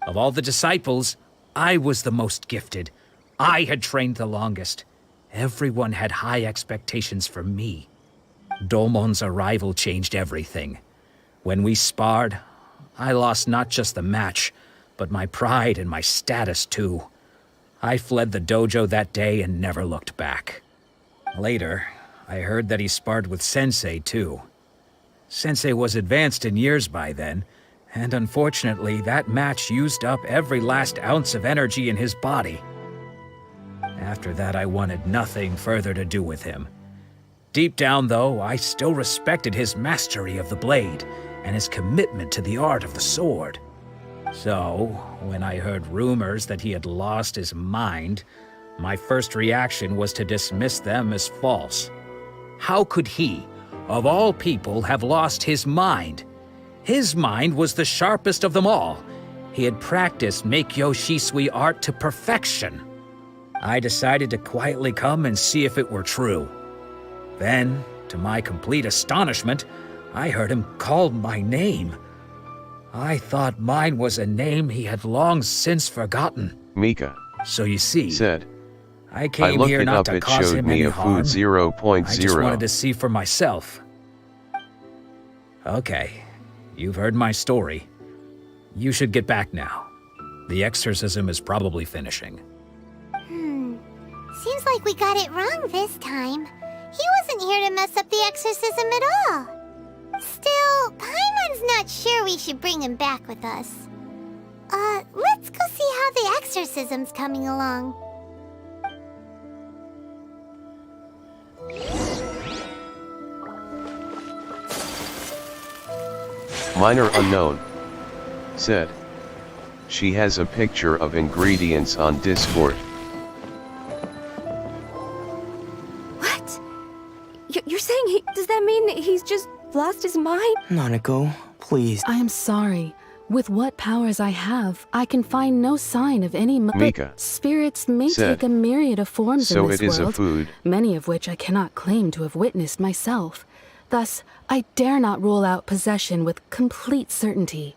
Speaker 18: Of all the disciples, I was the most gifted. I had trained the longest. Everyone had high expectations for me. Domon's arrival changed everything. When we sparred, I lost not just the match, but my pride and my status too. I fled the dojo that day and never looked back. Later, I heard that he sparred with Sensei too. Sensei was advanced in years by then, and unfortunately that match used up every last ounce of energy in his body. After that, I wanted nothing further to do with him. Deep down, though, I still respected his mastery of the blade and his commitment to the art of the sword. So, when I heard rumors that he had lost his mind, my first reaction was to dismiss them as false. How could he, of all people, have lost his mind? His mind was the sharpest of them all. He had practiced Meikyo Shisui art to perfection. I decided to quietly come and see if it were true. Then, to my complete astonishment, I heard him call my name. I thought mine was a name he had long since forgotten.
Speaker 1: Mika.
Speaker 18: So you see,
Speaker 1: Said.
Speaker 18: I came here not to cause him any harm.
Speaker 1: It showed me a food 0.0.
Speaker 18: I just wanted to see for myself. Okay, you've heard my story. You should get back now. The exorcism is probably finishing.
Speaker 9: Seems like we got it wrong this time. He wasn't here to mess up the exorcism at all. Still, Paimon's not sure we should bring him back with us. Let's go see how the exorcism's coming along.
Speaker 1: Minor unknown. Said. She has a picture of ingredients on Discord.
Speaker 6: What? You're saying does that mean he's just lost his mind?
Speaker 8: Nanako, please.
Speaker 19: I am sorry. With what powers I have, I can find no sign of any
Speaker 1: Mika.
Speaker 19: But spirits may
Speaker 1: Said.
Speaker 19: take a myriad of forms
Speaker 1: So
Speaker 19: in this
Speaker 1: it is
Speaker 19: world,
Speaker 1: a food.
Speaker 19: many of which I cannot claim to have witnessed myself. Thus, I dare not rule out possession with complete certainty.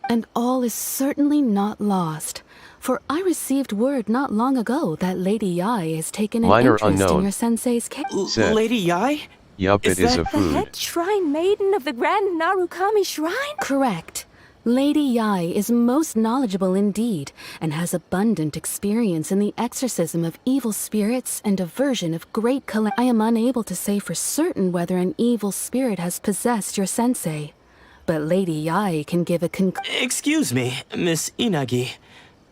Speaker 19: And all is certainly not lost, for I received word not long ago that Lady Yai has taken an
Speaker 1: Minor
Speaker 19: interest
Speaker 1: unknown.
Speaker 19: in your sensei's case.
Speaker 1: Said.
Speaker 8: Lady Yai?
Speaker 1: Yup, it is a
Speaker 6: The
Speaker 1: food.
Speaker 6: head shrine maiden of the Grand Narukami Shrine?
Speaker 19: Correct. Lady Yai is most knowledgeable indeed, and has abundant experience in the exorcism of evil spirits and aversion of great I am unable to say for certain whether an evil spirit has possessed your sensei, but Lady Yai can give a
Speaker 8: Excuse me, Miss Inagi,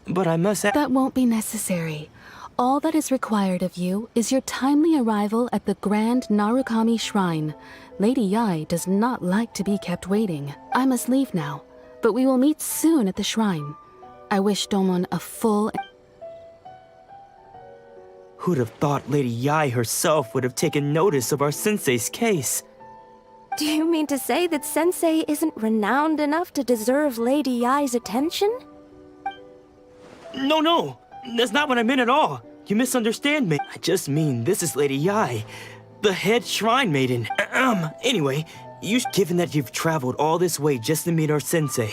Speaker 8: but I must
Speaker 19: That won't be necessary. All that is required of you is your timely arrival at the Grand Narukami Shrine. Lady Yai does not like to be kept waiting. I must leave now, but we will meet soon at the shrine. I wish Domon a full...
Speaker 8: Who'd have thought Lady Yai herself would have taken notice of our sensei's case?
Speaker 6: Do you mean to say that Sensei isn't renowned enough to deserve Lady Yai's attention?
Speaker 8: No, That's not what I meant at all. You misunderstand me. I just mean this is Lady Yai, the head shrine maiden. Anyway, given that you've traveled all this way just to meet our sensei,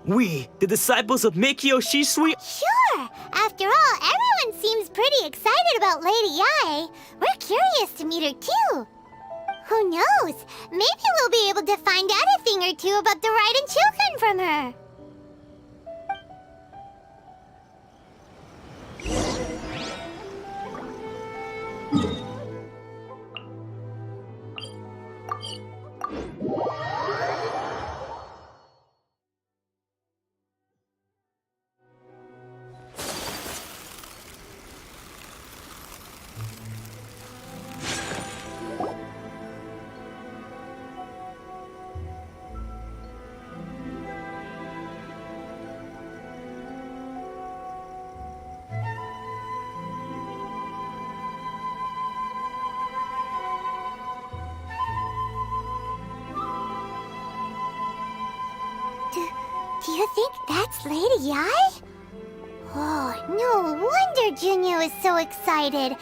Speaker 8: we, the disciples of Meikyo Shisui...
Speaker 9: Sure! After all, everyone seems pretty excited about Lady Yai. We're curious to meet her too. Who knows? Maybe we'll be able to find out a thing or two about the Raiden children from her. Do you think that's Lady Yai? Oh, no wonder Junya is so excited.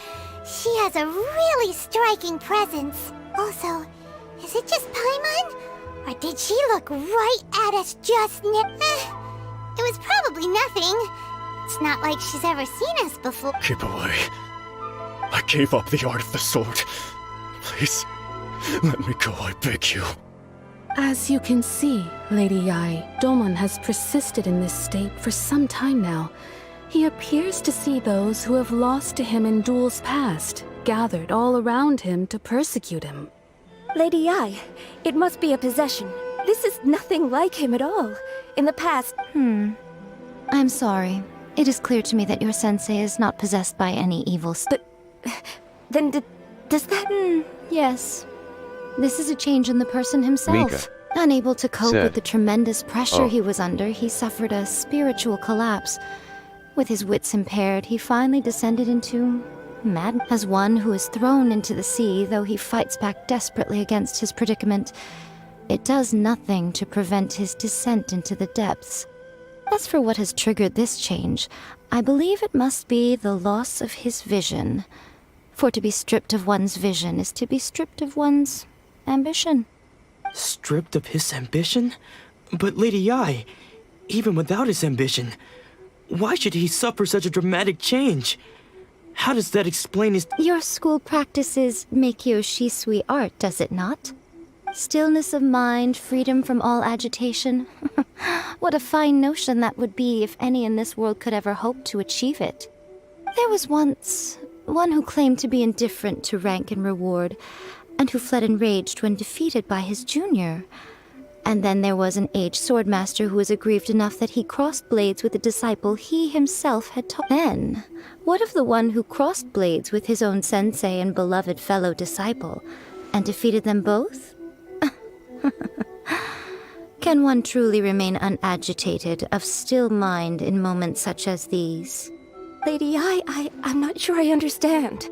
Speaker 9: She has a really striking presence. Also, is it just Paimon? Or did she look right at us just now? It was probably nothing. It's not like she's ever seen us before.
Speaker 20: Keep away. I gave up the art of the sword. Please, let me go, I beg you.
Speaker 19: As you can see, Lady Yai, Domon has persisted in this state for some time now. He appears to see those who have lost to him in duels past, gathered all around him to persecute him.
Speaker 6: Lady Yai, it must be a possession. This is nothing like him at all. In the past...
Speaker 21: I'm sorry. It is clear to me that your sensei is not possessed by any evil...
Speaker 6: Then does that...
Speaker 21: Yes. This is a change in the person himself.
Speaker 1: Mika.
Speaker 21: Unable to cope
Speaker 1: Said.
Speaker 21: with the tremendous pressure
Speaker 1: Oh.
Speaker 21: he was under, he suffered a spiritual collapse. With his wits impaired, he finally descended into madness. As one who is thrown into the sea, though he fights back desperately against his predicament, it does nothing to prevent his descent into the depths. As for what has triggered this change, I believe it must be the loss of his vision. For to be stripped of one's vision is to be stripped of one's ambition.
Speaker 8: Stripped of his ambition? But Lady Yai, even without his ambition, why should he suffer such a dramatic change? How does that explain his...
Speaker 21: Your school practices Meikyo Shisui art, does it not? Stillness of mind, freedom from all agitation. What a fine notion that would be if any in this world could ever hope to achieve it. There was once one who claimed to be indifferent to rank and reward, and who fled enraged when defeated by his junior. And then there was an aged swordmaster who was aggrieved enough that he crossed blades with a disciple he himself had taught. Then, what of the one who crossed blades with his own sensei and beloved fellow disciple, and defeated them both? Can one truly remain unagitated, of still mind in moments such as these?
Speaker 6: Lady Yai, I'm not sure I understand.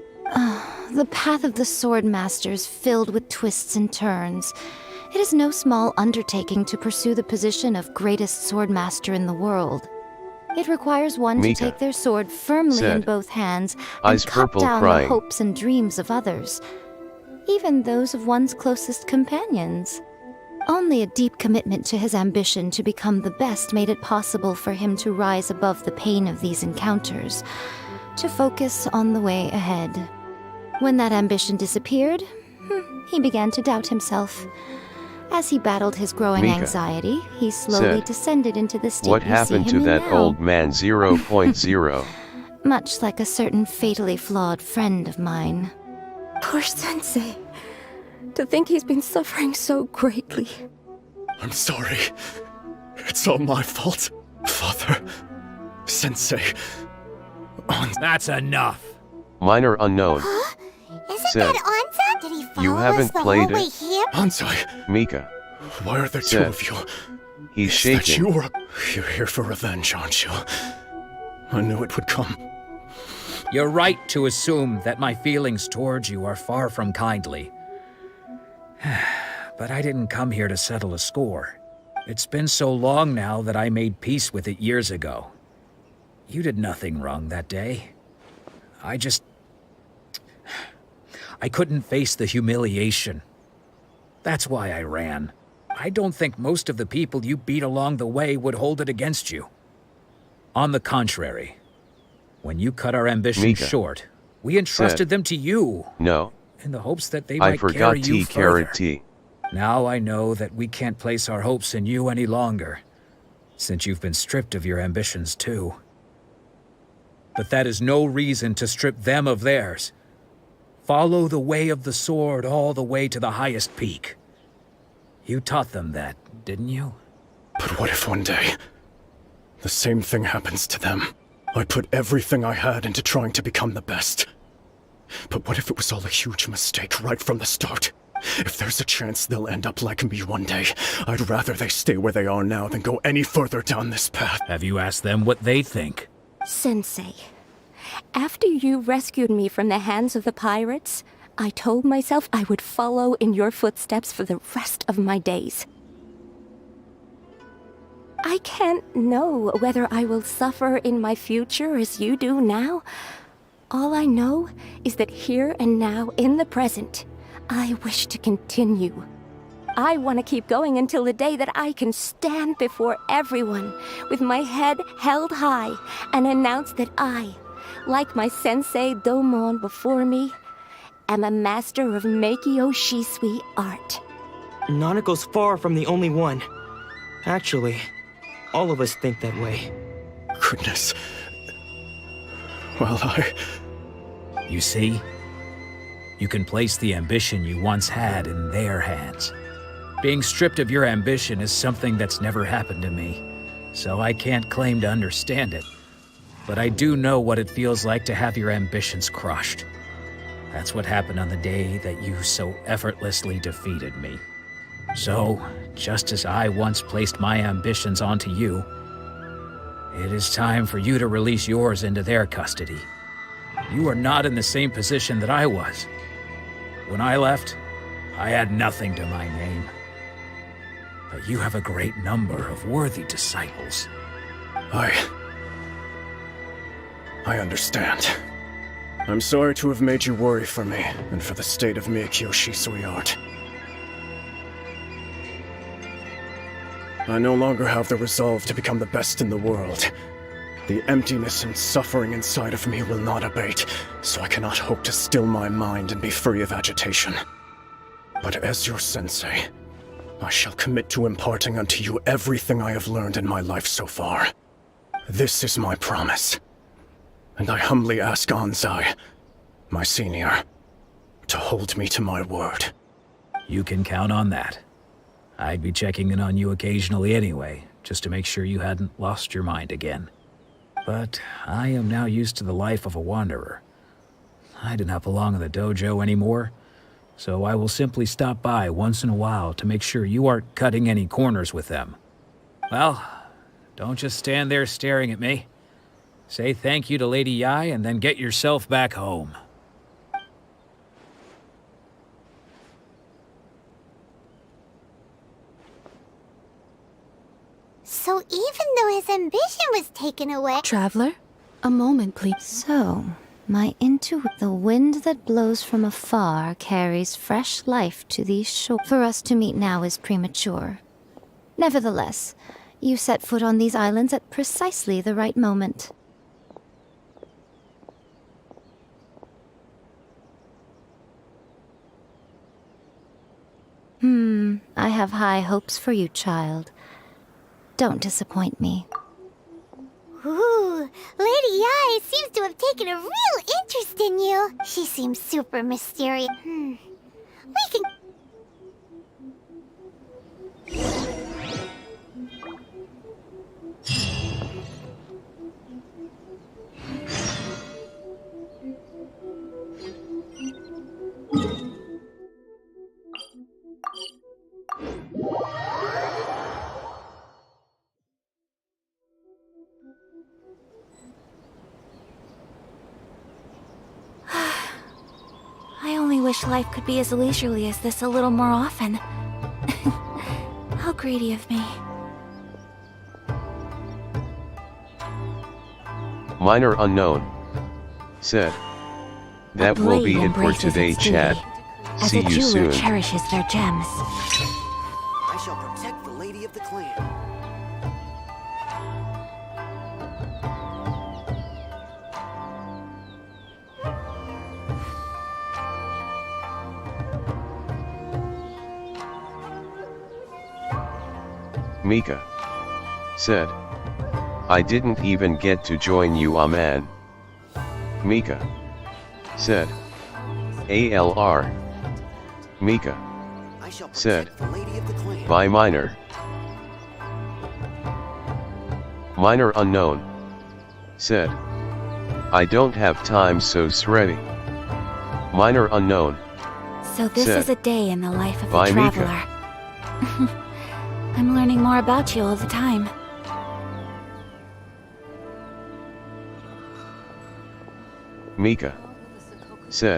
Speaker 21: The path of the sword master is filled with twists and turns. It is no small undertaking to pursue the position of greatest sword master in the world. It requires one
Speaker 1: Mika.
Speaker 21: to take their sword firmly in
Speaker 1: Said.
Speaker 21: both hands
Speaker 1: Eyes
Speaker 21: and cut
Speaker 1: purple
Speaker 21: down
Speaker 1: crying.
Speaker 21: the hopes and dreams of others, even those of one's closest companions. Only a deep commitment to his ambition to become the best made it possible for him to rise above the pain of these encounters, to focus on the way ahead. When that ambition disappeared, he began to doubt himself. As he battled his growing
Speaker 1: Mika.
Speaker 21: anxiety, he slowly
Speaker 1: Said.
Speaker 21: descended into the state
Speaker 1: What
Speaker 21: you see
Speaker 1: happened to
Speaker 21: him in
Speaker 1: that
Speaker 21: now.
Speaker 1: old man 0.0?
Speaker 21: Much like a certain fatally flawed friend of mine.
Speaker 6: Poor Sensei. To think he's been suffering so greatly.
Speaker 20: I'm sorry. It's all my fault. Father. Sensei.
Speaker 18: That's enough.
Speaker 1: Minor unknown.
Speaker 9: Isn't
Speaker 1: Said.
Speaker 9: that Anza? Did he follow
Speaker 1: You
Speaker 9: us
Speaker 1: haven't
Speaker 9: the
Speaker 1: played
Speaker 9: whole way
Speaker 1: it?
Speaker 9: here?
Speaker 20: Ansai,
Speaker 1: Mika.
Speaker 20: why are there two
Speaker 1: Said.
Speaker 20: of you?
Speaker 1: He's
Speaker 20: Is that
Speaker 1: shaking.
Speaker 20: you or... You're here for revenge, aren't you? I knew it would come.
Speaker 18: You're right to assume that my feelings towards you are far from kindly. But I didn't come here to settle a score. It's been so long now that I made peace with it years ago. You did nothing wrong that day. I couldn't face the humiliation. That's why I ran. I don't think most of the people you beat along the way would hold it against you. On the contrary, when you cut our ambitions
Speaker 1: Mika
Speaker 18: short, we entrusted them to you.
Speaker 1: No.
Speaker 18: In the hopes that they
Speaker 1: I
Speaker 18: might
Speaker 1: forgot
Speaker 18: carry you further.
Speaker 1: T.
Speaker 18: Now I know that we can't place our hopes in you any longer, since you've been stripped of your ambitions too. But that is no reason to strip them of theirs. Follow the way of the sword all the way to the highest peak. You taught them that, didn't you?
Speaker 20: But what if one day, the same thing happens to them? I put everything I had into trying to become the best. But what if it was all a huge mistake right from the start? If there's a chance they'll end up like me one day, I'd rather they stay where they are now than go any further down this path.
Speaker 18: Have you asked them what they think?
Speaker 6: Sensei, after you rescued me from the hands of the pirates, I told myself I would follow in your footsteps for the rest of my days. I can't know whether I will suffer in my future as you do now. All I know is that here and now, in the present, I wish to continue. I want to keep going until the day that I can stand before everyone with my head held high and announce that I, like my sensei Domon before me, am a master of Meikyo Shisui art.
Speaker 8: Nanako's far from the only one. Actually, all of us think that way.
Speaker 20: Goodness. Well,
Speaker 18: You see? You can place the ambition you once had in their hands. Being stripped of your ambition is something that's never happened to me, so I can't claim to understand it. But I do know what it feels like to have your ambitions crushed. That's what happened on the day that you so effortlessly defeated me. So, just as I once placed my ambitions onto you, it is time for you to release yours into their custody. You are not in the same position that I was. When I left, I had nothing to my name. But you have a great number of worthy disciples.
Speaker 20: I understand. I'm sorry to have made you worry for me, and for the state of Meikyo Shisui art. I no longer have the resolve to become the best in the world. The emptiness and suffering inside of me will not abate, so I cannot hope to still my mind and be free of agitation. But as your sensei, I shall commit to imparting unto you everything I have learned in my life so far. This is my promise. And I humbly ask Anzai, my senior, to hold me to my word.
Speaker 18: You can count on that. I'd be checking in on you occasionally anyway, just to make sure you hadn't lost your mind again. But I am now used to the life of a wanderer. I do not belong in the dojo anymore, so I will simply stop by once in a while to make sure you aren't cutting any corners with them. Well, don't just stand there staring at me. Say thank you to Lady Yai and then get yourself back home.
Speaker 9: So even though his ambition was taken away...
Speaker 19: Traveler, a moment, please.
Speaker 21: So, my the wind that blows from afar carries fresh life to these shores. For us to meet now is premature. Nevertheless, you set foot on these islands at precisely the right moment. I have high hopes for you, child. Don't disappoint me.
Speaker 9: Ooh, Lady Yai seems to have taken a real interest in you. She seems super mysterious. We can...
Speaker 2: I only wish life could be as leisurely as this a little more often. How greedy of me.
Speaker 1: Minor unknown. Said. That will be it for today, chat.
Speaker 2: As
Speaker 1: See
Speaker 2: a
Speaker 1: you
Speaker 2: jeweler
Speaker 1: soon.
Speaker 2: cherishes their gems.
Speaker 17: I shall protect the lady of the clan.
Speaker 1: Mika. Said. I didn't even get to join you, man. Mika. Said. ALR. Mika. Said. By Minor. Minor unknown. Said. I don't have time, so ready. Minor unknown.
Speaker 2: So this
Speaker 1: said,
Speaker 2: is a day in the life of
Speaker 1: by
Speaker 2: a
Speaker 1: Mika.
Speaker 2: traveler. I'm learning more about you all the time.
Speaker 1: Mika. Said.